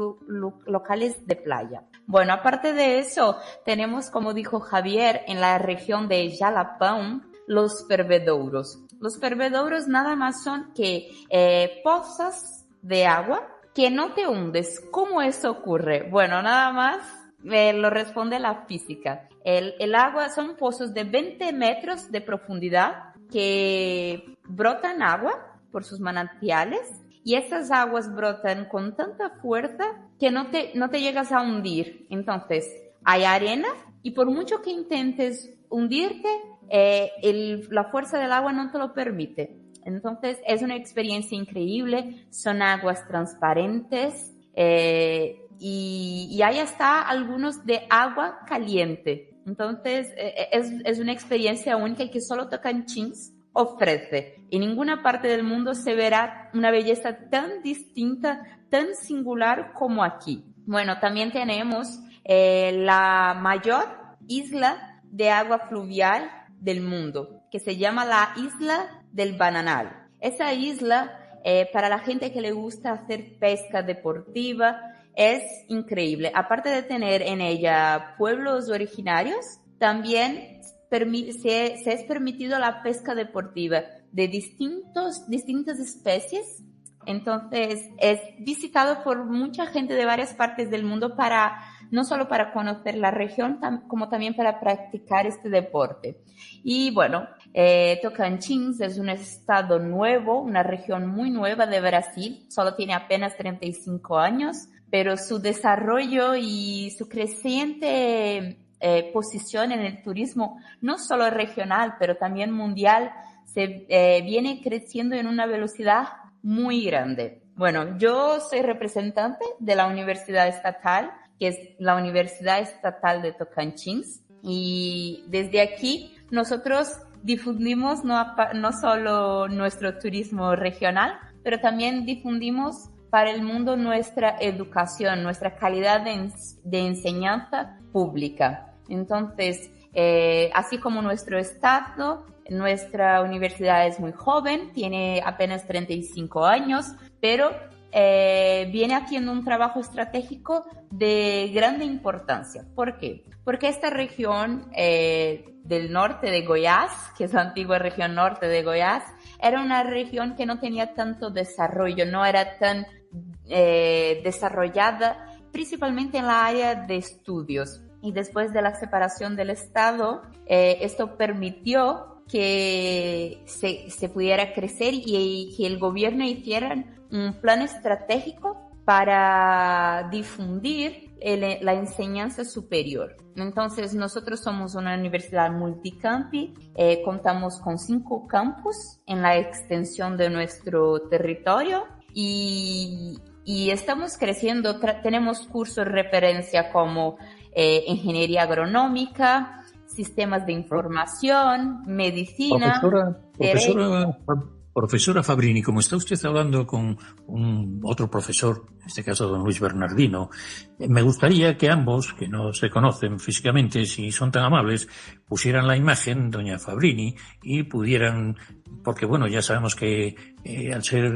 locales de playa. Bueno, aparte de eso, tenemos, como dijo Javier, en la región de Jalapão, los fervedouros. Los fervedouros nada más son que pozas de agua que no te hundes. ¿Cómo eso ocurre? Bueno, nada más lo responde la física. El agua son pozos de 20 metros de profundidad que brotan agua por sus manantiales, y esas aguas brotan con tanta fuerza que no te llegas a hundir. Entonces, hay arena y por mucho que intentes hundirte, la fuerza del agua no te lo permite. Entonces, es una experiencia increíble, son aguas transparentes, y hay hasta algunos de agua caliente. Entonces, es una experiencia única y que solo Tocantins ofrece. En ninguna parte del mundo se verá una belleza tan distinta, tan singular como aquí. Bueno, también tenemos la mayor isla de agua fluvial del mundo, que se llama la Isla del Bananal. Esa isla, para la gente que le gusta hacer pesca deportiva, es increíble. Aparte de tener en ella pueblos originarios, también se es permitido la pesca deportiva de distintas especies. Entonces, es visitado por mucha gente de varias partes del mundo no solo para conocer la región, como también para practicar este deporte. Y bueno, Tocantins es un estado nuevo, una región muy nueva de Brasil, solo tiene apenas 35 años, pero su desarrollo y su creciente posición en el turismo, no solo regional, pero también mundial, viene creciendo en una velocidad muy grande. Bueno, yo soy representante de la Universidad Estatal, que es la Universidad Estatal de Tocantins, y desde aquí nosotros difundimos no solo nuestro turismo regional, pero también difundimos para el mundo nuestra educación, nuestra calidad de enseñanza pública. Entonces, así como nuestro estado, nuestra universidad es muy joven, tiene apenas 35 años, pero viene haciendo un trabajo estratégico de grande importancia. ¿Por qué? Porque esta región del norte de Goiás, que es la antigua región norte de Goiás, era una región que no tenía tanto desarrollo, no era tan desarrollada, principalmente en la área de estudios. Y después de la separación del Estado, esto permitió que se pudiera crecer y que el gobierno hiciera un plan estratégico para difundir la enseñanza superior. Entonces, nosotros somos una universidad multicampi, contamos con 5 campus en la extensión de nuestro territorio y estamos creciendo. Tenemos cursos de referencia como ingeniería agronómica, sistemas de información, medicina. Profesora Fabrini, como está usted hablando con otro profesor, en este caso don Luis Bernardino, me gustaría que ambos, que no se conocen físicamente, si son tan amables, pusieran la imagen, doña Fabrini, y pudieran, porque bueno, ya sabemos que al ser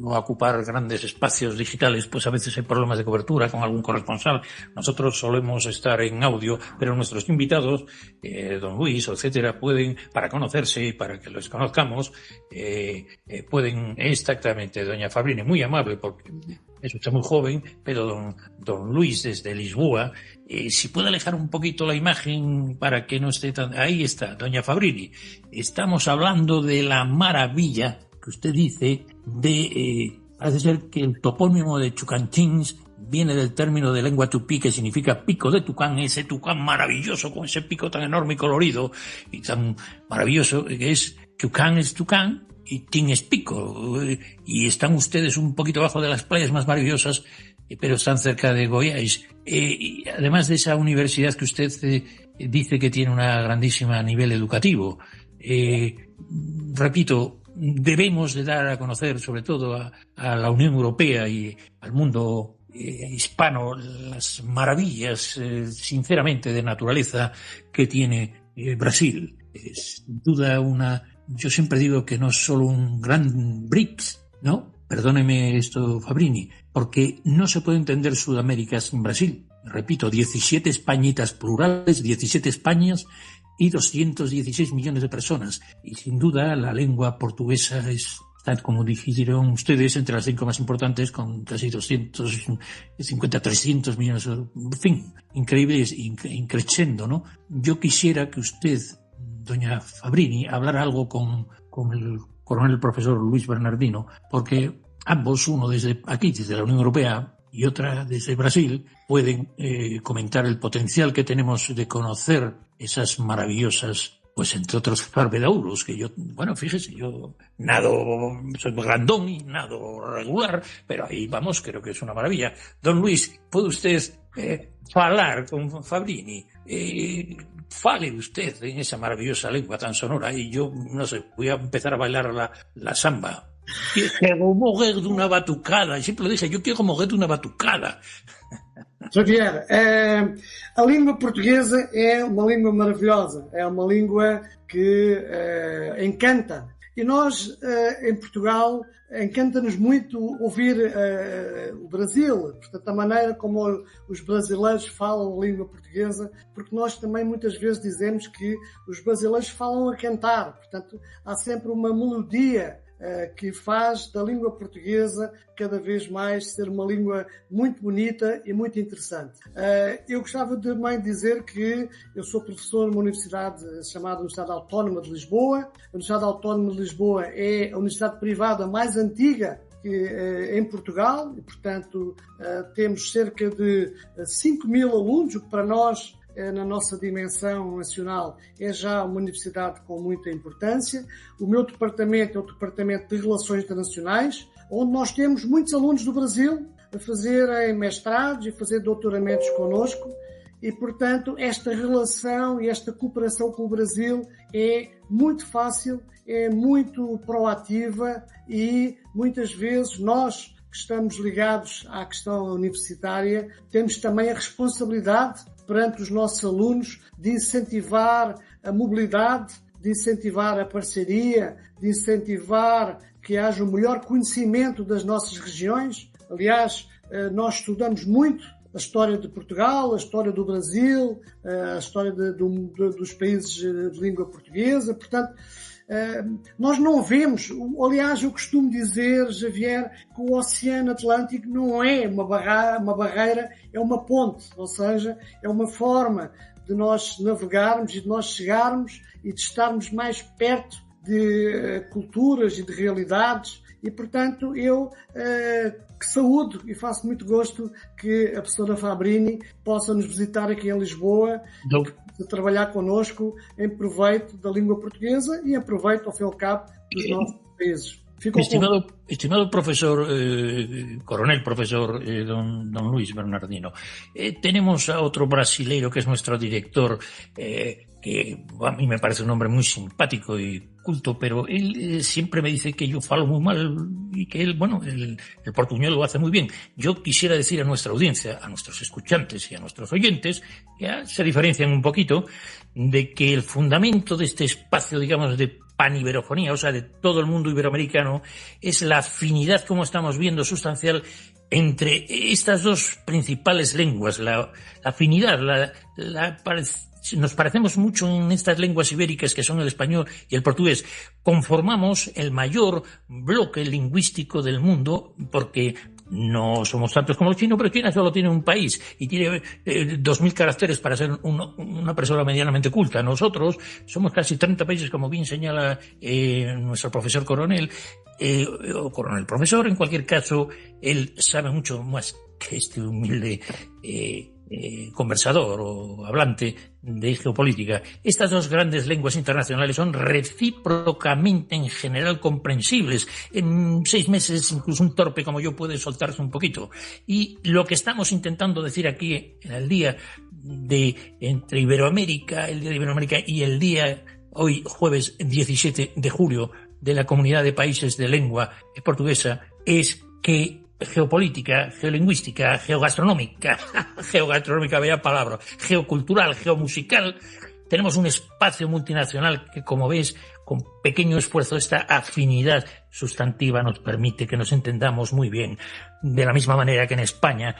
o ocupar grandes espacios digitales, pues a veces hay problemas de cobertura con algún corresponsal. Nosotros solemos estar en audio, pero nuestros invitados, don Luis, etcétera, pueden, para conocerse y para que los conozcamos, pueden exactamente, doña Fabrini, muy amable, porque es usted muy joven, pero don Luis desde Lisboa, si puede alejar un poquito la imagen para que no esté tan... Ahí está, doña Fabrini. Estamos hablando de la maravilla que usted dice parece ser que el topónimo de Tocantins viene del término de lengua tupí que significa pico de Tucán, ese Tucán maravilloso con ese pico tan enorme y colorido y tan maravilloso que es Tucán Tinexpico, y están ustedes un poquito abajo de las playas más maravillosas, pero están cerca de Goiás. Y además de esa universidad que usted dice que tiene un grandísimo nivel educativo, repito, debemos de dar a conocer, sobre todo a la Unión Europea y al mundo hispano, las maravillas, sinceramente, de naturaleza que tiene Brasil. Es sin duda yo siempre digo que no es solo un gran BRICS, ¿no? Perdóneme esto, Fabrini, porque no se puede entender Sudamérica sin Brasil. Repito, 17 Españitas plurales, 17 Españas y 216 millones de personas. Y sin duda la lengua portuguesa está, como dijeron ustedes, entre las 5 más importantes, con casi 250, 300 millones. En fin, increíble, increciendo, ¿no? Yo quisiera que usted, doña Fabrini, hablara algo con el coronel profesor Luis Bernardino, porque ambos, uno desde aquí, desde la Unión Europea, y otra desde Brasil, pueden comentar el potencial que tenemos de conocer esas maravillosas, pues entre otros Farbedaurus, que yo, bueno, fíjese, yo soy grandón y nado regular, pero ahí vamos, creo que es una maravilla. Don Luis, ¿puede usted hablar con Fabrini? Fale usted en esa maravillosa lengua tan sonora y yo, no sé, voy a empezar a bailar la samba. Quero morrer de una batucada. E sempre lo dije, eu quero morrer de uma batucada. Javier, a língua portuguesa é uma língua maravilhosa, é uma língua que encanta. E nós, em Portugal, encanta-nos muito ouvir o Brasil, portanto, a maneira como os brasileiros falam a língua portuguesa, porque nós também muitas vezes dizemos que os brasileiros falam a cantar, portanto, há sempre uma melodia que faz da língua portuguesa cada vez mais ser uma língua muito bonita e muito interessante. Eu gostava de também dizer que eu sou professor numa universidade chamada Universidade Autónoma de Lisboa. A Universidade Autónoma de Lisboa é a universidade privada mais antiga em Portugal e, portanto, temos cerca de 5.000 alunos, o que para nós, na nossa dimensão nacional, é já uma universidade com muita importância. O meu departamento é o Departamento de Relações Internacionais, onde nós temos muitos alunos do Brasil a fazerem mestrados e fazer doutoramentos connosco. E, portanto, esta relação e esta cooperação com o Brasil é muito fácil, é muito proativa e, muitas vezes, nós que estamos ligados à questão universitária, temos também a responsabilidade perante os nossos alunos de incentivar a mobilidade, de incentivar a parceria, de incentivar que haja um melhor conhecimento das nossas regiões. Aliás, nós estudamos muito a história de Portugal, a história do Brasil, a história dos países de língua portuguesa. Portanto, nós não vemos, aliás, eu costumo dizer, Javier, que o Oceano Atlântico não é uma barreira, é uma ponte, ou seja, é uma forma de nós navegarmos e de nós chegarmos e de estarmos mais perto de culturas e de realidades e, portanto, eu que saúdo e faço muito gosto que a professora Fabrini possa nos visitar aqui em Lisboa, de trabalhar connosco em proveito da língua portuguesa e em proveito, ao fim e ao cabo, dos nossos países. Estimado profesor, coronel profesor don Luis Bernardino, tenemos a otro brasileiro que es nuestro director, que a mí me parece un hombre muy simpático y culto, pero él siempre me dice que yo falo muy mal y que él, bueno, el portuñol lo hace muy bien. Yo quisiera decir a nuestra audiencia, a nuestros escuchantes y a nuestros oyentes, que se diferencian un poquito, de que el fundamento de este espacio, digamos, de paniberofonía, o sea, de todo el mundo iberoamericano, es la afinidad, como estamos viendo, sustancial entre estas dos principales lenguas. La afinidad, nos parecemos mucho en estas lenguas ibéricas que son el español y el portugués. Conformamos el mayor bloque lingüístico del mundo porque no somos tantos como los chinos, pero China solo tiene un país y tiene 2.000 caracteres para ser una persona medianamente culta. Nosotros somos casi 30 países, como bien señala nuestro profesor coronel, o coronel profesor. En cualquier caso, él sabe mucho más que este humilde conversador o hablante de geopolítica. Estas dos grandes lenguas internacionales son recíprocamente en general comprensibles. En 6 meses incluso un torpe como yo puede soltarse un poquito. Y lo que estamos intentando decir aquí en el día entre Iberoamérica, el día de Iberoamérica y el día hoy jueves 17 de julio de la Comunidad de Países de Lengua Portuguesa es que geopolítica, geolingüística, geogastronómica, vaya palabra, geocultural, geomusical, tenemos un espacio multinacional que, como ves, con pequeño esfuerzo, esta afinidad sustantiva nos permite que nos entendamos muy bien. De la misma manera que en España,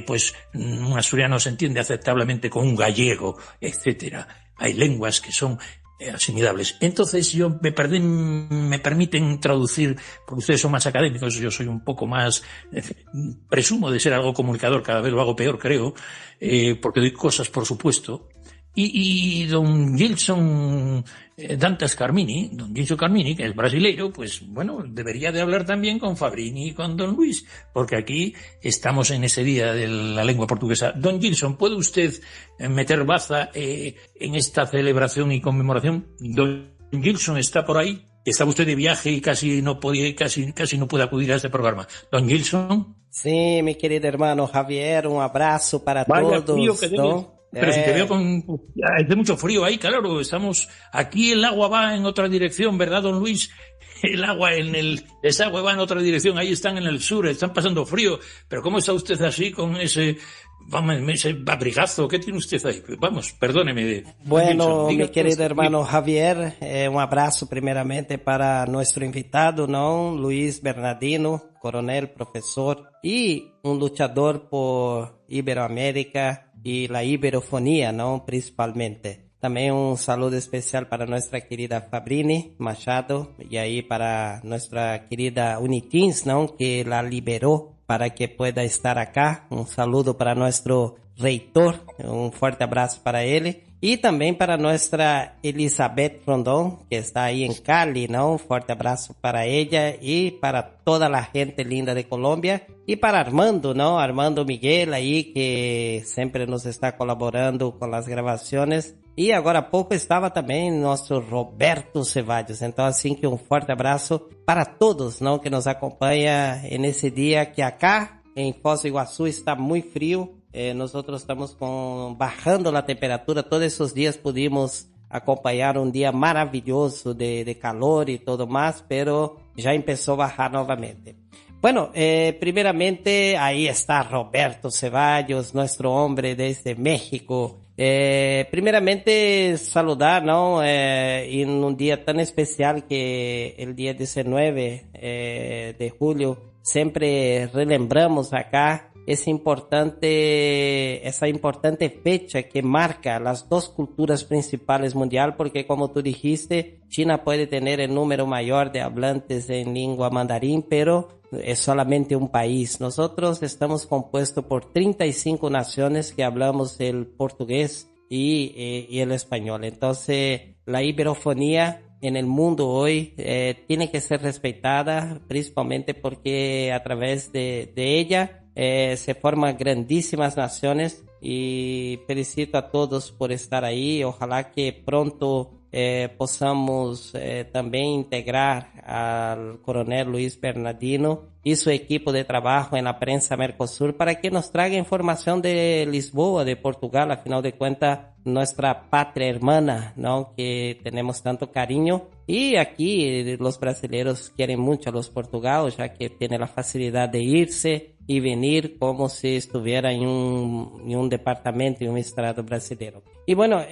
pues un asturiano se entiende aceptablemente con un gallego, etcétera. Hay lenguas que son asimilables. Entonces me permiten traducir, porque ustedes son más académicos, yo soy un poco más, presumo de ser algo comunicador, cada vez lo hago peor, creo, porque doy cosas, por supuesto. Y don Gilson Dantas Carmini, que es brasileiro, pues bueno, debería de hablar también con Fabrini y con don Luis, porque aquí estamos en ese día de la lengua portuguesa. Don Gilson, ¿puede usted meter baza en esta celebración y conmemoración? Don Gilson está por ahí. Estaba usted de viaje y casi no puede acudir a este programa. Don Gilson. Sí, mi querido hermano Javier, un abrazo para todos. Frío que ¿no? Pero si te veo hace mucho frío ahí, claro, estamos aquí, el agua va en otra dirección, ¿verdad, don Luis? El agua el desagüe va en otra dirección, ahí están en el sur, están pasando frío, pero ¿cómo está usted así con ese abrigazo? ¿Qué tiene usted ahí? Vamos, perdóneme. Bueno, mi querido hermano Javier, un abrazo primeramente para nuestro invitado, ¿no? Luis Bernardino, coronel, profesor y un luchador por Iberoamérica y la iberofonía, ¿no? Principalmente. También un saludo especial para nuestra querida Fabrini Machado y ahí para nuestra querida Unitins, ¿no? Que la liberó para que pueda estar acá. Un saludo para nuestro reitor, un fuerte abrazo para él. Y también para nuestra Elizabeth Rondón, que está ahí en Cali, ¿no? Un fuerte abrazo para ella y para toda la gente linda de Colombia. Y para Armando, ¿no? Armando Miguel ahí, que siempre nos está colaborando con las grabaciones. Y agora há pouco estava também nosso Roberto Cevallos. Então, assim que um forte abraço para todos, não, que nos acompanha nesse dia que acá em Foz do Iguaçu está muito frio. Nós estamos bajando a temperatura. Todos esses dias pudimos acompanhar um dia maravilhoso de calor e todo mais, pero já começou a bajar novamente. Bueno, primeramente ahí está Roberto Cevallos, nuestro hombre desde México. Primeramente saludar, ¿no? En un día tan especial que el día 19 de julio siempre relembramos acá esa importante fecha que marca las dos culturas principales mundial, porque como tú dijiste, China puede tener el número mayor de hablantes en lengua mandarín, pero es solamente un país. Nosotros estamos compuestos por 35 naciones que hablamos el portugués y el español. Entonces, la iberofonía en el mundo hoy tiene que ser respetada, principalmente porque a través de ella se forman grandísimas naciones, y felicito a todos por estar ahí. Ojalá que pronto possamos também integrar al coronel Luis Bernardino y su equipo de trabajo en la prensa Mercosur para que nos traiga información de Lisboa, de Portugal, a final de cuentas nuestra patria hermana, ¿no? Que tenemos tanto cariño. Y aquí los brasileños quieren mucho a los portugueses, ya que tienen la facilidad de irse y venir como si estuviera en un departamento, en un estado brasileño. Y bueno,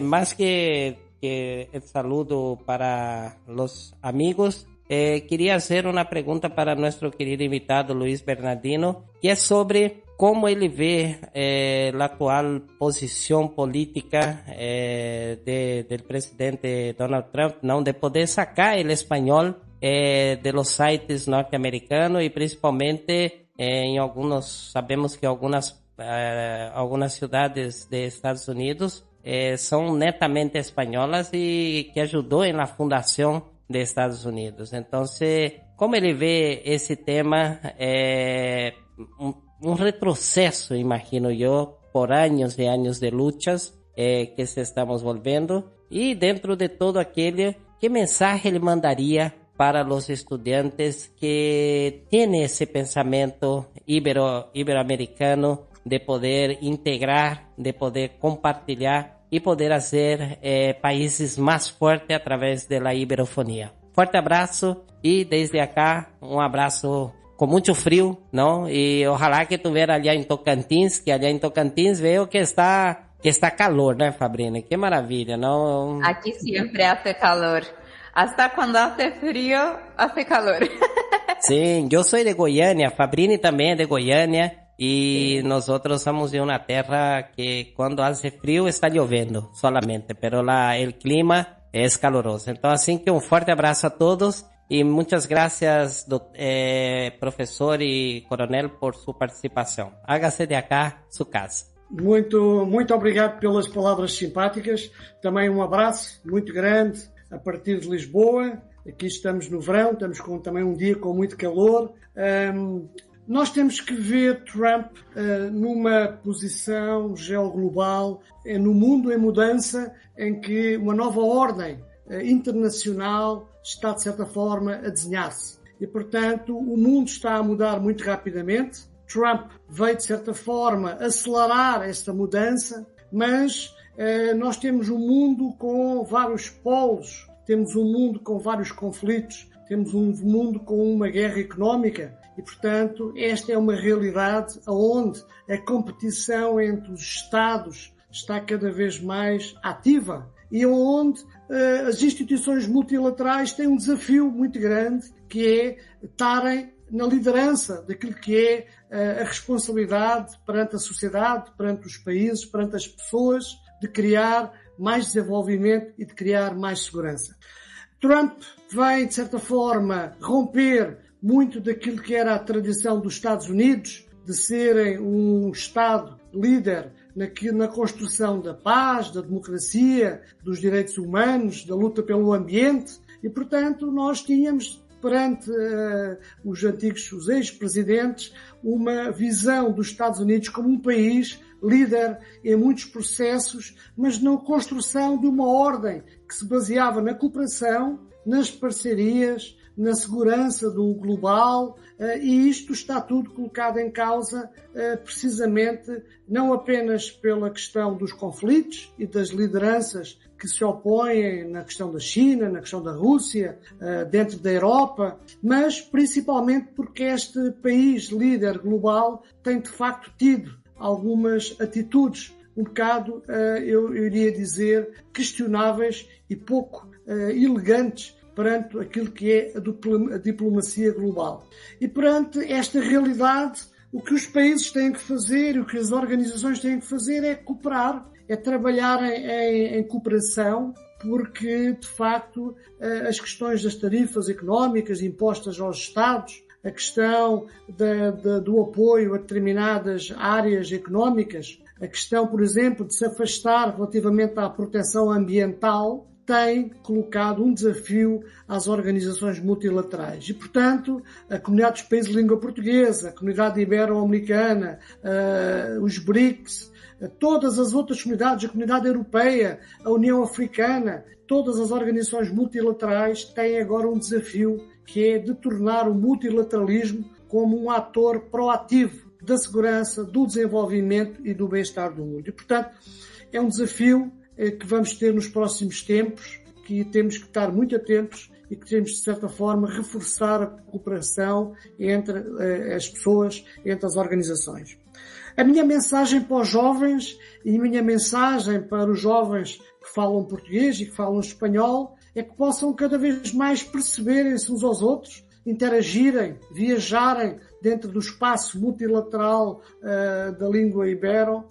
más que el saludo para los amigos, quería hacer una pregunta para nuestro querido invitado Luis Bernardino, que es sobre cómo él ve la actual posición política del presidente Donald Trump, ¿no? De poder sacar el español de los sites norteamericanos, y principalmente sabemos que algunas ciudades de Estados Unidos son netamente españolas y que ayudó en la fundación de Estados Unidos. Entonces, ¿cómo él ve ese tema? Un retroceso, imagino yo, por años y años de luchas que se estamos volviendo. Y dentro de todo aquello, ¿qué mensaje le mandaría para los estudiantes que tienen ese pensamiento iberoamericano de poder integrar, de poder compartilhar y poder hacer países más fuertes a través de la iberofonía? Fuerte abrazo y desde acá un abrazo con mucho frío, ¿no? Y ojalá que estuviera allá en Tocantins, que allá en Tocantins veo que está calor, ¿no, Fabrina? Qué maravilla, ¿no? Aquí siempre hace calor. Hasta cuando hace frío, hace calor. Sí, yo soy de Goiânia, Fabrini también es de Goiânia, y nosotros somos de una tierra que cuando hace frío está lloviendo solamente, pero el clima es caluroso. Entonces, así que un fuerte abrazo a todos y muchas gracias, profesor y coronel, por su participação. Hágase de acá su casa. Muito obrigado pelas palavras simpáticas. Também um abraço muito grande a partir de Lisboa. Aqui estamos no verão, estamos com também um dia com muito calor. Nós temos que ver Trump numa posição geoglobal, no mundo em mudança, em que uma nova ordem internacional está, de certa forma, a desenhar-se. E, portanto, o mundo está a mudar muito rapidamente. Trump veio, de certa forma, acelerar esta mudança, mas nós temos um mundo com vários polos, temos um mundo com vários conflitos, temos um mundo com uma guerra económica e, portanto, esta é uma realidade onde a competição entre os Estados está cada vez mais ativa e onde as instituições multilaterais têm um desafio muito grande, que é estarem na liderança daquilo que é a responsabilidade perante a sociedade, perante os países, perante as pessoas, de criar mais desenvolvimento e de criar mais segurança. Trump vem, de certa forma, romper muito daquilo que era a tradição dos Estados Unidos, de serem um Estado líder na construção da paz, da democracia, dos direitos humanos, da luta pelo ambiente, e, portanto, nós tínhamos perante os ex-presidentes, uma visão dos Estados Unidos como um país líder em muitos processos, mas na construção de uma ordem que se baseava na cooperação, nas parcerias, na segurança do global, e isto está tudo colocado em causa precisamente não apenas pela questão dos conflitos e das lideranças que se opõem na questão da China, na questão da Rússia, dentro da Europa, mas principalmente porque este país líder global tem de facto tido algumas atitudes um bocado, eu iria dizer, questionáveis e pouco elegantes perante aquilo que é a diplomacia global. E perante esta realidade, o que os países têm que fazer, o que as organizações têm que fazer é cooperar, é trabalhar em cooperação, porque, de facto, as questões das tarifas económicas impostas aos Estados, a questão do apoio a determinadas áreas económicas, a questão, por exemplo, de se afastar relativamente à proteção ambiental, tem colocado um desafio às organizações multilaterais. E, portanto, a comunidade dos países de língua portuguesa, a comunidade ibero-americana, os BRICS, todas as outras comunidades, a comunidade europeia, a União Africana, todas as organizações multilaterais têm agora um desafio, que é de tornar o multilateralismo como um ator proativo da segurança, do desenvolvimento e do bem-estar do mundo. E, portanto, é um desafio que vamos ter nos próximos tempos, que temos que estar muito atentos e que temos, de certa forma, reforçar a cooperação entre as pessoas, entre as organizações. A minha mensagem para os jovens e a minha mensagem para os jovens que falam português e que falam espanhol é que possam cada vez mais perceberem-se uns aos outros, interagirem, viajarem dentro do espaço multilateral da língua ibero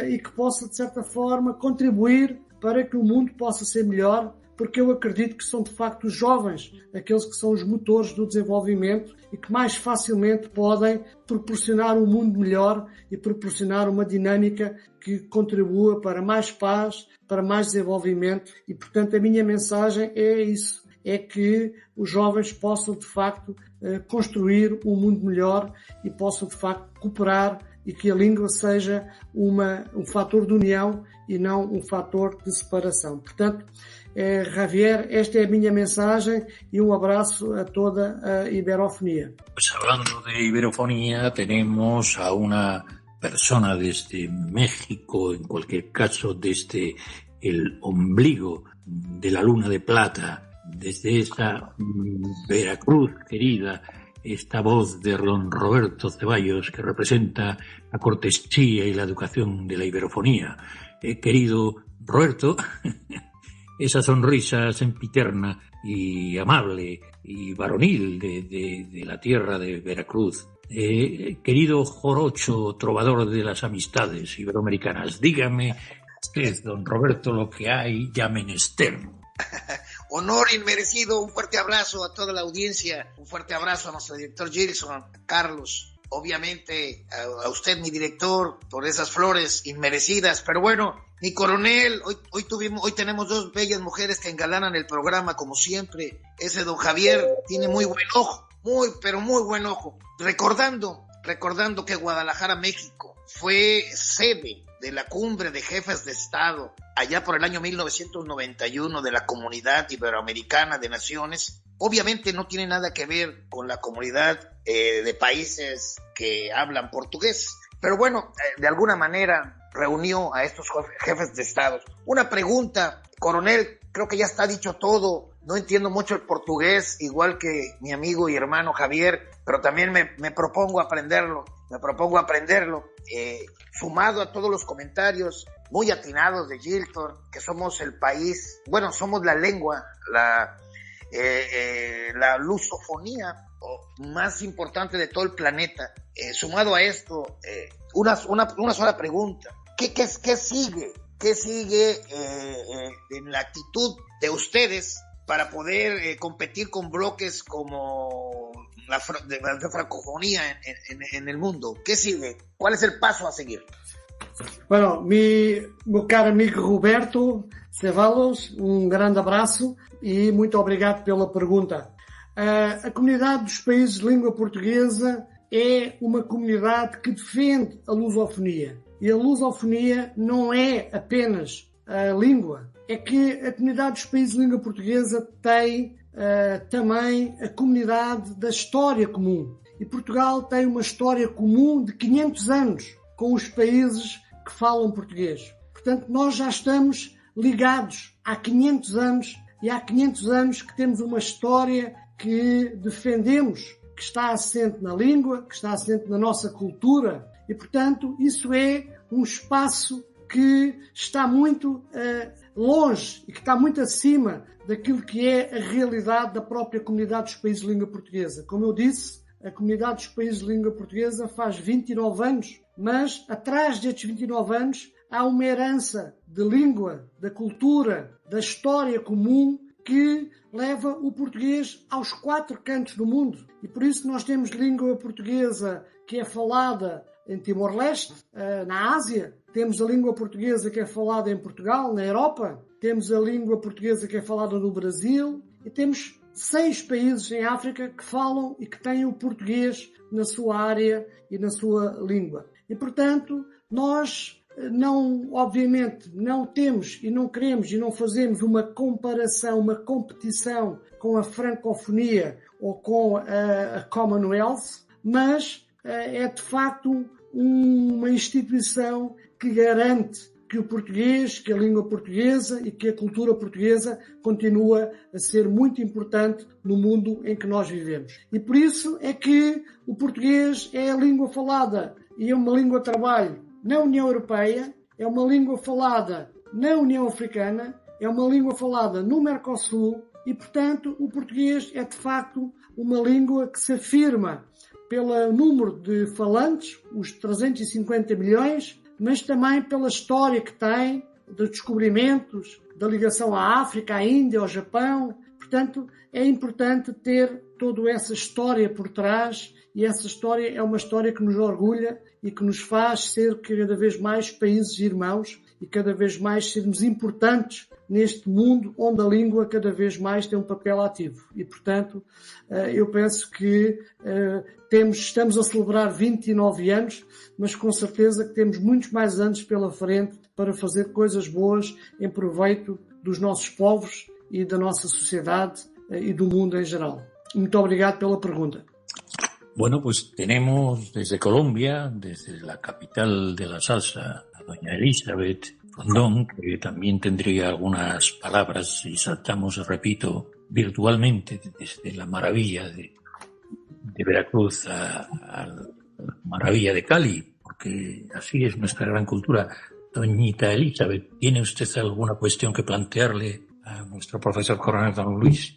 e que possa, de certa forma, contribuir para que o mundo possa ser melhor, porque eu acredito que são, de facto, os jovens aqueles que são os motores do desenvolvimento e que mais facilmente podem proporcionar um mundo melhor e proporcionar uma dinâmica que contribua para mais paz, para mais desenvolvimento e, portanto, a minha mensagem é isso. É que os jovens possam, de facto, construir um mundo melhor e possam, de facto, cooperar e que a língua seja um fator de união e não um fator de separação. Portanto, Javier, esta é a minha mensagem y un abrazo a toda a iberofonía. Pues hablando de iberofonía, tenemos a una persona desde México, en cualquier caso desde el ombligo de la Luna de Plata, desde esa Veracruz querida, esta voz de don Roberto Ceballos que representa la cortesía y la educación de la iberofonía. Querido Roberto, esa sonrisa sempiterna y amable y varonil de la tierra de Veracruz. Querido Jorocho, trovador de las amistades iberoamericanas, dígame usted, don Roberto, lo que hay ya menester. Honor inmerecido, un fuerte abrazo a toda la audiencia, un fuerte abrazo a nuestro director Gilson, a Carlos, obviamente a usted, mi director, por esas flores inmerecidas. Pero bueno, mi coronel, hoy tenemos dos bellas mujeres que engalanan el programa como siempre. Ese don Javier tiene muy buen ojo, muy buen ojo. Recordando que Guadalajara, México, fue sede de la cumbre de jefes de Estado allá por el año 1991 de la Comunidad Iberoamericana de Naciones. Obviamente no tiene nada que ver con la comunidad de países que hablan portugués, pero bueno, de alguna manera reunió a estos jefes de Estado. Una pregunta, coronel, creo que ya está dicho todo. No entiendo mucho el portugués, igual que mi amigo y hermano Javier, pero también me propongo aprenderlo. Sumado a todos los comentarios muy atinados de Gilton, que somos el país, bueno, somos la lengua, la lusofonía más importante de todo el planeta. Sumado a esto, una sola pregunta. ¿Qué sigue? ¿Qué sigue en la actitud de ustedes para poder competir con bloques como la francofonía en el mundo? ¿Qué sigue? ¿Cuál es el paso a seguir? Bueno, meu caro amigo Roberto Ceballos, grande abraço e muito obrigado pela pergunta. A comunidade dos países de língua portuguesa é uma comunidade que defende a lusofonia. E a lusofonia não é apenas a língua, é que a comunidade dos países de língua portuguesa tem também a comunidade da história comum. E Portugal tem uma história comum de 500 anos com os países que falam português. Portanto, nós já estamos ligados há 500 anos e há 500 anos que temos uma história que defendemos, que está assente na língua, que está assente na nossa cultura. E, portanto, isso é um espaço que está muito longe e que está muito acima daquilo que é a realidade da própria comunidade dos países de língua portuguesa. Como eu disse, a comunidade dos países de língua portuguesa faz 29 anos, mas atrás destes 29 anos há uma herança de língua, da cultura, da história comum que leva o português aos 4 cantos do mundo. E por isso nós temos língua portuguesa que é falada em Timor-Leste, na Ásia, temos a língua portuguesa que é falada em Portugal, na Europa, temos a língua portuguesa que é falada no Brasil e temos 6 países em África que falam e que têm o português na sua área e na sua língua. E, portanto, nós obviamente, não temos e não queremos e não fazemos uma comparação, uma competição com a francofonia ou com a Commonwealth, mas é de facto uma instituição que garante que o português, que a língua portuguesa e que a cultura portuguesa continua a ser muito importante no mundo em que nós vivemos. E por isso é que o português é a língua falada e é uma língua de trabalho na União Europeia, é uma língua falada na União Africana, é uma língua falada no Mercosul e, portanto, o português é de facto uma língua que se afirma pelo número de falantes, os 350 milhões, mas também pela história que tem, de descobrimentos, da ligação à África, à Índia, ao Japão. Portanto, é importante ter toda essa história por trás e essa história é uma história que nos orgulha e que nos faz ser cada vez mais países irmãos e cada vez mais sermos importantes neste mundo onde a língua cada vez mais tem um papel ativo. E, portanto, eu penso que estamos a celebrar 29 anos, mas com certeza que temos muitos mais anos pela frente para fazer coisas boas em proveito dos nossos povos e da nossa sociedade y del mundo en general. Muchas gracias por la pregunta. Bueno, pues tenemos desde Colombia, desde la capital de la salsa, a doña Elizabeth Rondón, que también tendría algunas palabras, y saltamos, repito, virtualmente desde la maravilla de Veracruz a la maravilla de Cali, porque así es nuestra gran cultura. Doñita Elizabeth, ¿tiene usted alguna cuestión que plantearle a nuestro profesor Coronel Don Luis?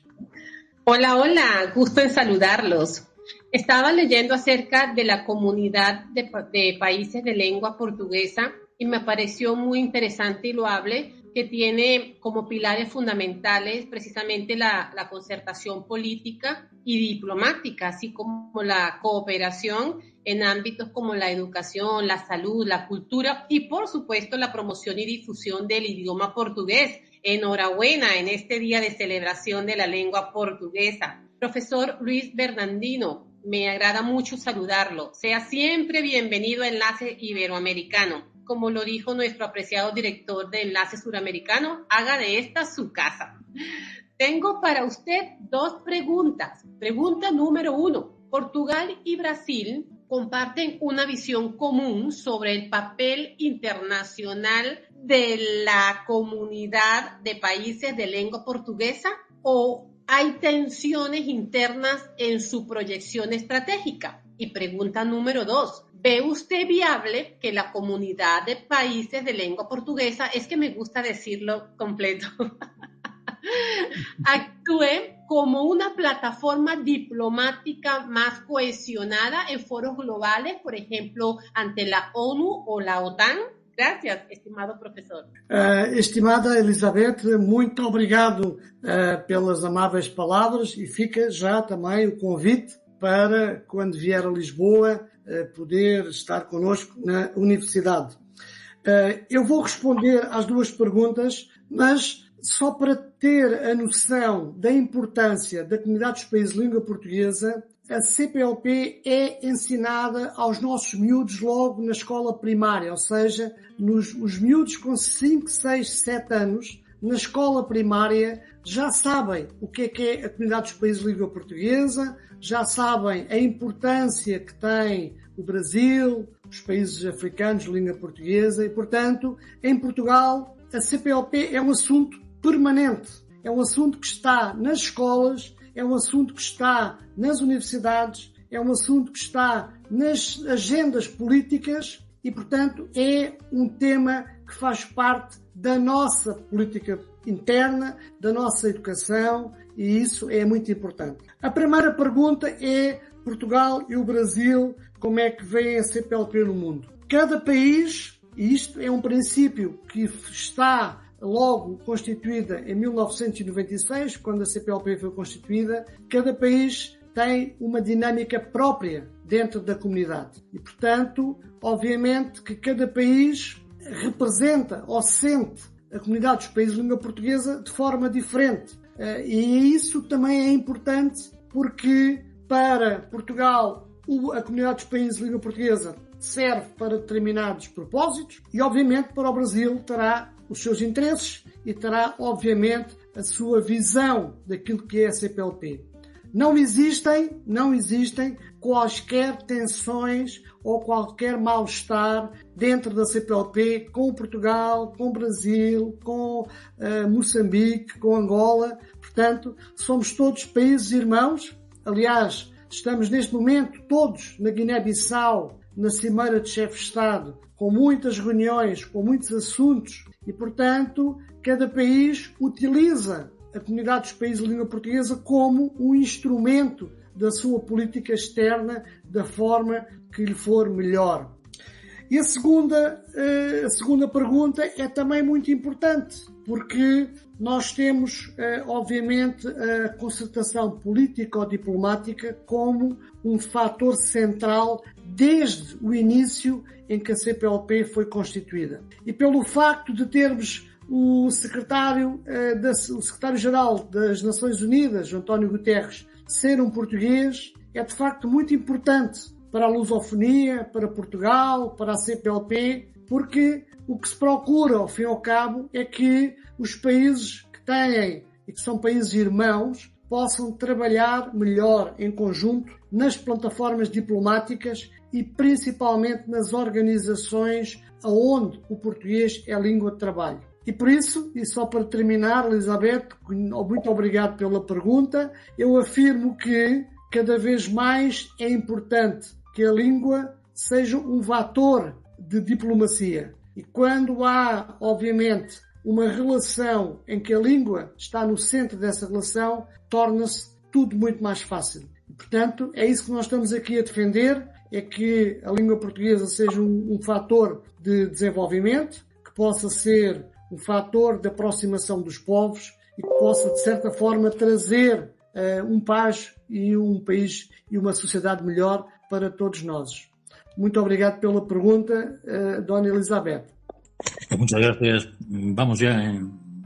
Hola, gusto en saludarlos. Estaba leyendo acerca de la comunidad de países de lengua portuguesa y me pareció muy interesante y loable que tiene como pilares fundamentales precisamente la concertación política y diplomática, así como la cooperación en ámbitos como la educación, la salud, la cultura y, por supuesto, la promoción y difusión del idioma portugués. Enhorabuena en este día de celebración de la lengua portuguesa. Profesor Luis Bernardino, me agrada mucho saludarlo. Sea siempre bienvenido a Enlace Iberoamericano. Como lo dijo nuestro apreciado director de Enlace Suramericano, haga de esta su casa. Tengo para usted 2 preguntas. Pregunta número 1. Portugal y Brasil comparten una visión común sobre el papel internacional de la comunidad de países de lengua portuguesa, ¿o hay tensiones internas en su proyección estratégica? Y pregunta número 2. ¿Ve usted viable que la comunidad de países de lengua portuguesa, es que me gusta decirlo completo, actúe como una plataforma diplomática más cohesionada en foros globales, por ejemplo, ante la ONU o la OTAN? Gracias, estimado professor. Estimada Elizabeth, muito obrigado pelas amáveis palavras e fica já também o convite para, quando vier a Lisboa, poder estar connosco na universidade. Eu vou responder às 2 perguntas, mas só para ter a noção da importância da comunidade dos países de língua portuguesa, a CPLP é ensinada aos nossos miúdos logo na escola primária, ou seja, os miúdos com 5, 6, 7 anos, na escola primária, já sabem o que é a comunidade dos países de língua portuguesa, já sabem a importância que tem o Brasil, os países africanos de língua portuguesa e, portanto, em Portugal, a CPLP é um assunto permanente, é um assunto que está nas escolas, é um assunto que está nas universidades, é um assunto que está nas agendas políticas e, portanto, é um tema que faz parte da nossa política interna, da nossa educação, e isso é muito importante. A primeira pergunta é Portugal e o Brasil, como é que vem a CPLP no mundo? Cada país, e isto é um princípio que está logo constituída em 1996, quando a CPLP foi constituída, cada país tem uma dinâmica própria dentro da comunidade. E, portanto, obviamente que cada país representa ou sente a comunidade dos países de língua portuguesa de forma diferente. E isso também é importante porque, para Portugal, a comunidade dos países de língua portuguesa serve para determinados propósitos e, obviamente, para o Brasil terá os seus interesses e terá, obviamente, a sua visão daquilo que é a CPLP. Não existem quaisquer tensões ou qualquer mal-estar dentro da CPLP com Portugal, com Brasil, com Moçambique, com Angola. Portanto, somos todos países irmãos. Aliás, estamos neste momento todos na Guiné-Bissau, na Cimeira de Chefes de Estado, com muitas reuniões, com muitos assuntos e, portanto, cada país utiliza a comunidade dos países de língua portuguesa como um instrumento da sua política externa da forma que lhe for melhor. E a segunda pergunta é também muito importante, porque nós temos, obviamente, a concertação político-diplomática como um fator central desde o início em que a CPLP foi constituída. E pelo facto de termos o secretário-geral das Nações Unidas, António Guterres, ser um português, é de facto muito importante para a lusofonia, para Portugal, para a CPLP, porque o que se procura, ao fim e ao cabo, é que os países que têm e que são países irmãos possam trabalhar melhor em conjunto nas plataformas diplomáticas e principalmente nas organizações onde o português é a língua de trabalho. E por isso, e só para terminar, Elizabeth, muito obrigado pela pergunta, eu afirmo que cada vez mais é importante que a língua seja um fator de diplomacia. E quando há, obviamente, uma relação em que a língua está no centro dessa relação, torna-se tudo muito mais fácil. E, portanto, é isso que nós estamos aqui a defender, é que a língua portuguesa seja um fator de desenvolvimento, que possa ser um fator de aproximação dos povos e que possa, de certa forma, trazer um paz e um país e uma sociedade melhor para todos nós. Muito obrigado pela pergunta, Dona Elizabeth. Muchas gracias. Vamos ya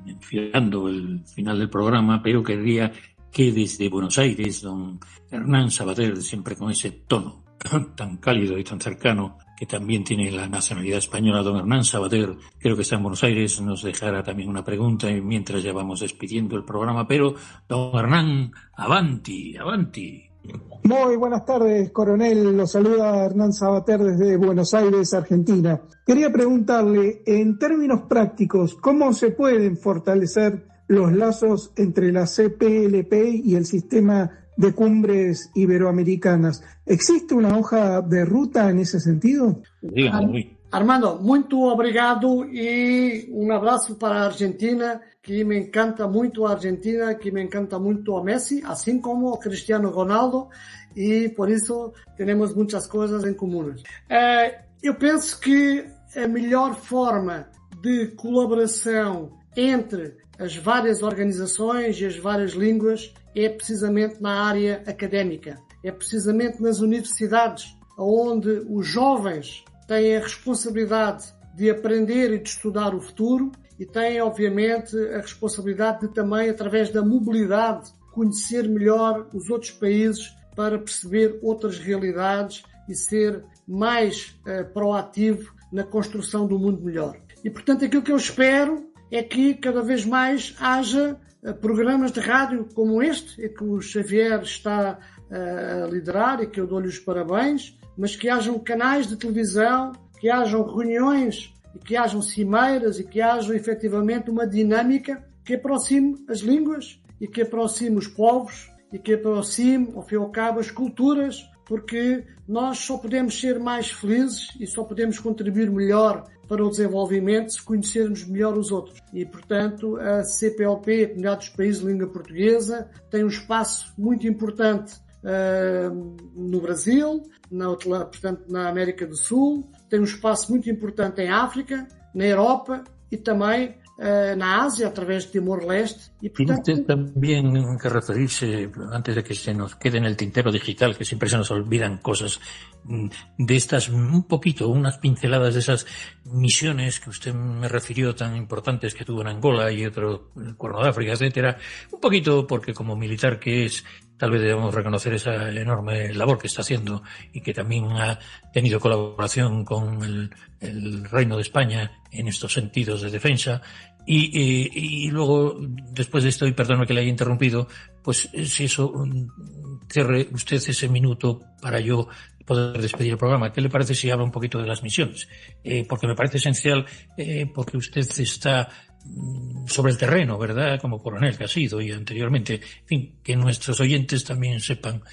enfilando el final del programa, pero querría que desde Buenos Aires, don Hernán Sabater, siempre con ese tono tan cálido y tan cercano, que también tiene la nacionalidad española, don Hernán Sabater, creo que está en Buenos Aires, nos dejará también una pregunta mientras ya vamos despidiendo el programa. Pero, don Hernán, avanti, avanti. Muy buenas tardes, coronel. Lo saluda Hernán Sabater desde Buenos Aires, Argentina. Quería preguntarle, en términos prácticos, ¿cómo se pueden fortalecer los lazos entre la CPLP y el sistema de cumbres iberoamericanas? ¿Existe una hoja de ruta en esse sentido? Armando, muito obrigado e um abraço para a Argentina, que me encanta muito a Argentina, que me encanta muito a Messi, assim como o Cristiano Ronaldo, e por isso temos muitas coisas em comum. Eu penso que a melhor forma de colaboração entre as várias organizações e as várias línguas é precisamente na área académica, é precisamente nas universidades, onde os jovens têm a responsabilidade de aprender e de estudar o futuro e têm, obviamente, a responsabilidade de também, através da mobilidade, conhecer melhor os outros países para perceber outras realidades e ser mais proativo na construção do mundo melhor. E, portanto, aquilo que eu espero é que cada vez mais haja programas de rádio como este, que o Xavier está a liderar e que eu dou-lhe os parabéns, mas que hajam canais de televisão, que hajam reuniões e que hajam cimeiras e que hajam efetivamente uma dinâmica que aproxime as línguas e que aproxime os povos e que aproxime, ao fim e ao cabo, as culturas, porque nós só podemos ser mais felizes e só podemos contribuir melhor para o desenvolvimento se conhecermos melhor os outros. E, portanto, a CPLP, a Comunidade dos Países de Língua Portuguesa, tem um espaço muito importante no Brasil, portanto, na América do Sul, tem um espaço muito importante em África, na Europa e também na Asia, através de Timor-Leste. Tiene usted también que referirse, antes de que se nos quede en el tintero digital, que siempre se nos olvidan cosas, de estas un poquito, unas pinceladas de esas misiones que usted me refirió tan importantes que tuvo en Angola y otro en el Cuerno de África, etcétera, un poquito porque como militar que es, tal vez debemos reconocer esa enorme labor que está haciendo y que también ha tenido colaboración con el Reino de España en estos sentidos de defensa. Y luego, después de esto, y perdóneme que le haya interrumpido, pues si eso, cierre usted ese minuto para yo poder despedir el programa. ¿Qué le parece si habla un poquito de las misiones? Porque me parece esencial, porque usted está sobre el terreno, ¿verdad? Como coronel que ha sido y anteriormente, en fin, que nuestros oyentes también sepan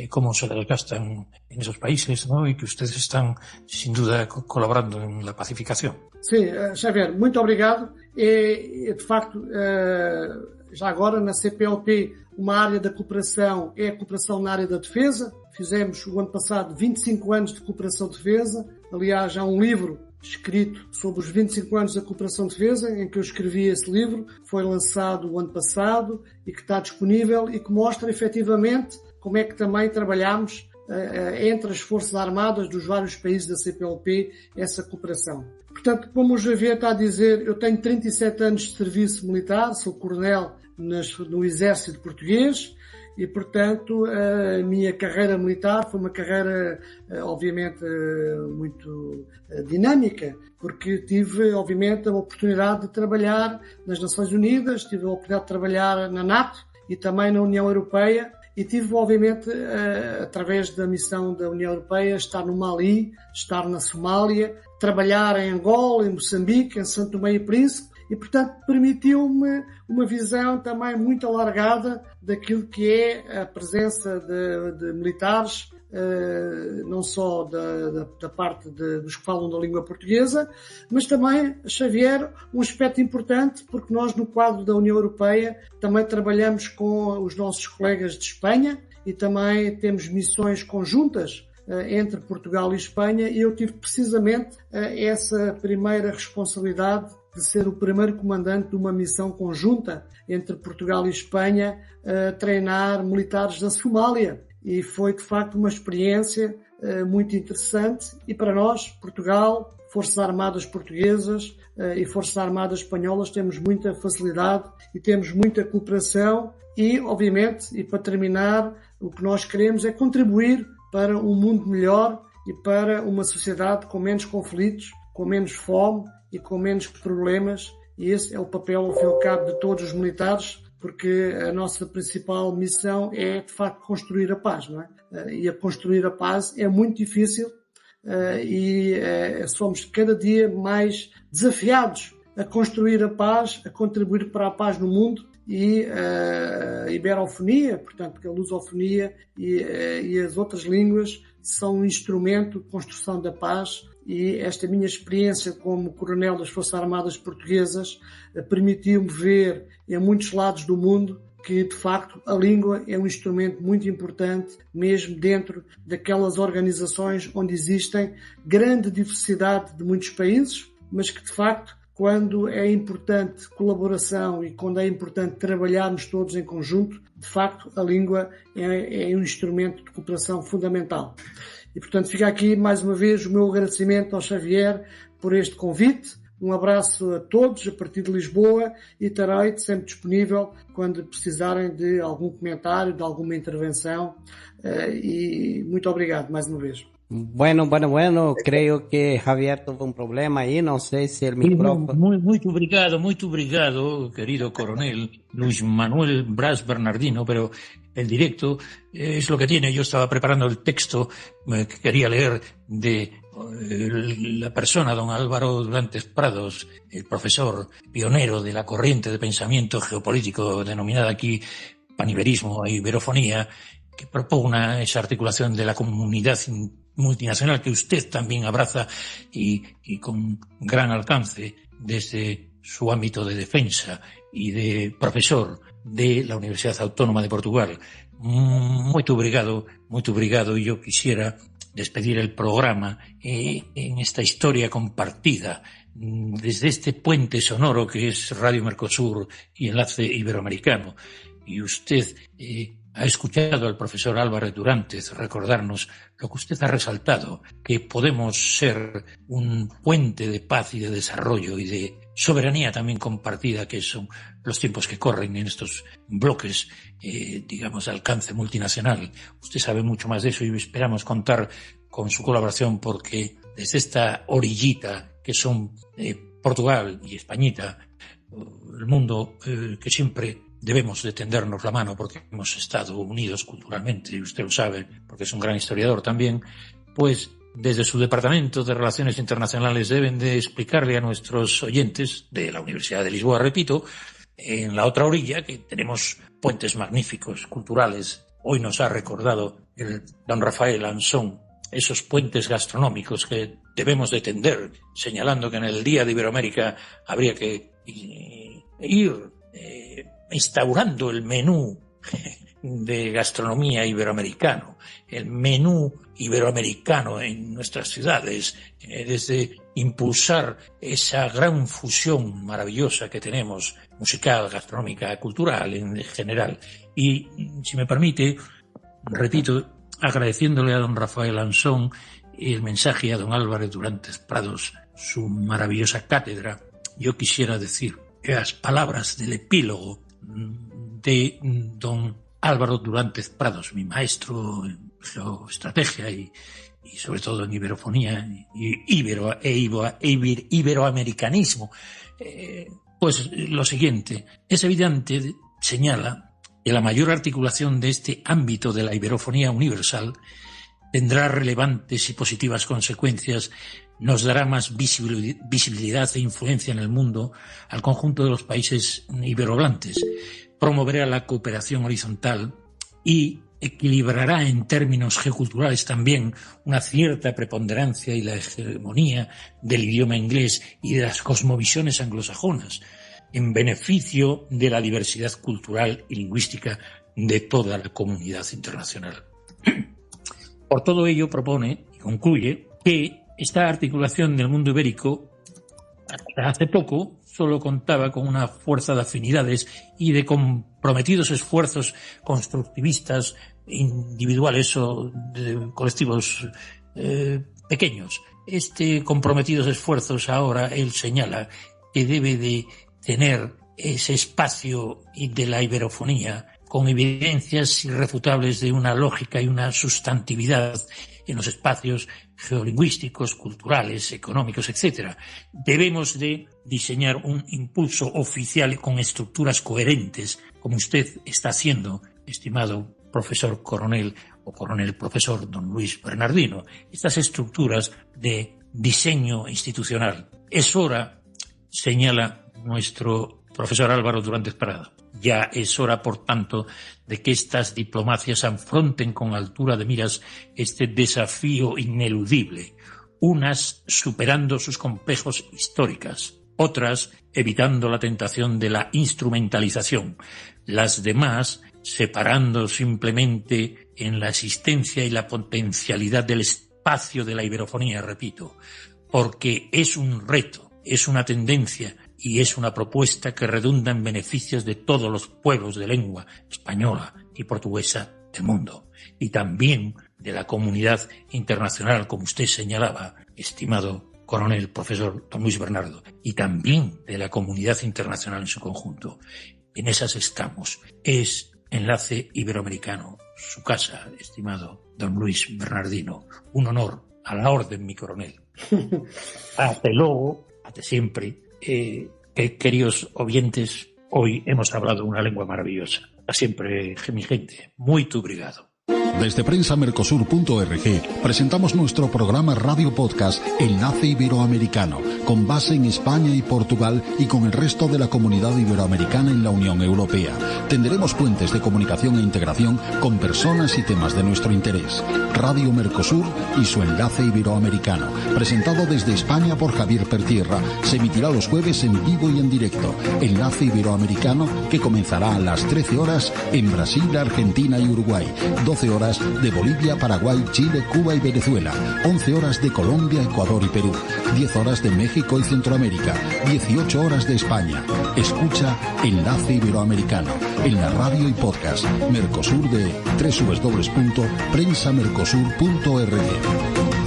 cómo se gastan en esos países, ¿no? Y que ustedes están, sin duda, colaborando en la pacificación. Sim, Xavier, muito obrigado. é de facto, já agora na CPLP, uma área da cooperação é a cooperação na área da defesa. Fizemos o ano passado 25 anos de cooperação de defesa. Aliás, há um livro escrito sobre os 25 anos da cooperação de defesa, em que eu escrevi esse livro, foi lançado o ano passado e que está disponível e que mostra efetivamente como é que também trabalhamos entre as Forças Armadas dos vários países da CPLP essa cooperação. Portanto, como o Javier está a dizer, eu tenho 37 anos de serviço militar, sou coronel no Exército Português e, portanto, a minha carreira militar foi uma carreira, obviamente, muito dinâmica, porque tive, obviamente, a oportunidade de trabalhar nas Nações Unidas, tive a oportunidade de trabalhar na NATO e também na União Europeia. E tive, obviamente, através da missão da União Europeia, estar no Mali, estar na Somália, trabalhar em Angola, em Moçambique, em São Tomé e Príncipe, e, portanto, permitiu-me uma visão também muito alargada daquilo que é a presença de militares, não só da parte dos que falam da língua portuguesa, mas também, Xavier, um aspecto importante, porque nós no quadro da União Europeia também trabalhamos com os nossos colegas de Espanha e também temos missões conjuntas entre Portugal e Espanha, e eu tive precisamente essa primeira responsabilidade de ser o primeiro comandante de uma missão conjunta entre Portugal e Espanha a treinar militares da Somália. E foi, de facto, uma experiência muito interessante. E para nós, Portugal, Forças Armadas Portuguesas e Forças Armadas Espanholas, temos muita facilidade e temos muita cooperação. E, obviamente, e para terminar, o que nós queremos é contribuir para um mundo melhor e para uma sociedade com menos conflitos, com menos fome e com menos problemas. E esse é o papel, ao fim e ao cabo, de todos os militares, porque a nossa principal missão é, de facto, construir a paz, não é? E a construir a paz é muito difícil e somos cada dia mais desafiados a construir a paz, a contribuir para a paz no mundo. E a iberofonia, portanto, a lusofonia e as outras línguas são um instrumento de construção da paz. E esta minha experiência como coronel das Forças Armadas Portuguesas permitiu-me ver em muitos lados do mundo que, de facto, a língua é um instrumento muito importante, mesmo dentro daquelas organizações onde existem grande diversidade de muitos países, mas que, de facto, quando é importante colaboração e quando é importante trabalharmos todos em conjunto, de facto, a língua é um instrumento de cooperação fundamental. E, portanto, fica aqui, mais uma vez, o meu agradecimento ao Xavier por este convite. Um abraço a todos, a partir de Lisboa, e estarei sempre disponível quando precisarem de algum comentário, de alguma intervenção. E muito obrigado, mais uma vez. Bueno, creio que Javier teve um problema aí, não sei se o micrófono... Muito obrigado, querido coronel Luis Manuel Bras Bernardino, pero el directo es lo que tiene. Yo estaba preparando el texto que quería leer de la persona, don Álvaro Durantes Prados, el profesor pionero de la corriente de pensamiento geopolítico denominada aquí paniberismo e iberofonía, que propugna esa articulación de la comunidad multinacional que usted también abraza y con gran alcance desde su ámbito de defensa y de profesor de la Universidad Autónoma de Portugal. Muito obrigado. Y yo quisiera despedir el programa en esta historia compartida desde este puente sonoro que es Radio Mercosur y Enlace Iberoamericano. Y usted ha escuchado al profesor Álvarez Durantes recordarnos lo que usted ha resaltado, que podemos ser un puente de paz y de desarrollo y de soberanía también compartida, que son los tiempos que corren en estos bloques, digamos, de alcance multinacional. Usted sabe mucho más de eso y esperamos contar con su colaboración, porque desde esta orillita que son Portugal y Españita, el mundo que siempre debemos de tendernos la mano porque hemos estado unidos culturalmente, y usted lo sabe, porque es un gran historiador también, pues desde su Departamento de Relaciones Internacionales deben de explicarle a nuestros oyentes de la Universidad de Lisboa, repito, en la otra orilla, que tenemos puentes magníficos, culturales. Hoy nos ha recordado el don Rafael Ansón esos puentes gastronómicos que debemos de tender, señalando que en el Día de Iberoamérica habría que ir instaurando el menú de gastronomía iberoamericano, el menú iberoamericano en nuestras ciudades, desde impulsar esa gran fusión maravillosa que tenemos, musical, gastronómica, cultural en general. Y, si me permite, repito, agradeciéndole a don Rafael Ansón el mensaje, a don Álvaro Durantes Prados su maravillosa cátedra, yo quisiera decir las palabras del epílogo de don Álvaro Durantes Prados, mi maestro en geoestrategia y sobre todo en iberofonía iberoamericanismo. Pues lo siguiente, es evidente, señala, que la mayor articulación de este ámbito de la iberofonía universal tendrá relevantes y positivas consecuencias, nos dará más visibilidad e influencia en el mundo al conjunto de los países iberohablantes, promoverá la cooperación horizontal y equilibrará en términos geoculturales también una cierta preponderancia y la hegemonía del idioma inglés y de las cosmovisiones anglosajonas, en beneficio de la diversidad cultural y lingüística de toda la comunidad internacional. Por todo ello propone y concluye que esta articulación del mundo ibérico hasta hace poco solo contaba con una fuerza de afinidades y de comprometidos esfuerzos constructivistas individuales o de colectivos pequeños. Comprometidos esfuerzos ahora él señala que debe de tener ese espacio de la iberofonía con evidencias irrefutables de una lógica y una sustantividad en los espacios geolingüísticos, culturales, económicos, etc. Debemos de diseñar un impulso oficial con estructuras coherentes, como usted está haciendo, estimado profesor coronel o coronel profesor don Luis Bernardino. Estas estructuras de diseño institucional. Es hora, señala nuestro profesor Álvaro Durantes Prado, ya es hora, por tanto, de que estas diplomacias afronten con altura de miras este desafío ineludible, unas superando sus complejos históricas, otras evitando la tentación de la instrumentalización, las demás separando simplemente en la existencia y la potencialidad del espacio de la iberofonía, repito, porque es un reto, es una tendencia y es una propuesta que redunda en beneficios de todos los pueblos de lengua española y portuguesa del mundo, y también de la comunidad internacional, como usted señalaba, estimado coronel profesor don Luis Bernardo, y también de la comunidad internacional en su conjunto. En esas estamos. Es Enlace Iberoamericano, su casa, estimado don Luis Bernardino. Un honor, a la orden, mi coronel. Hasta luego, hasta siempre. Queridos oyentes, hoy hemos hablado una lengua maravillosa. A siempre, mi gente. Muito obrigado. Desde prensamercosur.org presentamos nuestro programa radio podcast Enlace Iberoamericano, con base en España y Portugal y con el resto de la comunidad iberoamericana en la Unión Europea. Tendremos puentes de comunicación e integración con personas y temas de nuestro interés. Radio Mercosur y su Enlace Iberoamericano, presentado desde España por Javier Pertierra, se emitirá los jueves en vivo y en directo. Enlace Iberoamericano, que comenzará a las 13 horas en Brasil, Argentina y Uruguay, 12 horas de Bolivia, Paraguay, Chile, Cuba y Venezuela, 11 horas de Colombia, Ecuador y Perú, 10 horas de México y Centroamérica, 18 horas de España. Escucha Enlace Iberoamericano en la radio y podcast Mercosur de www.prensamercosur.org.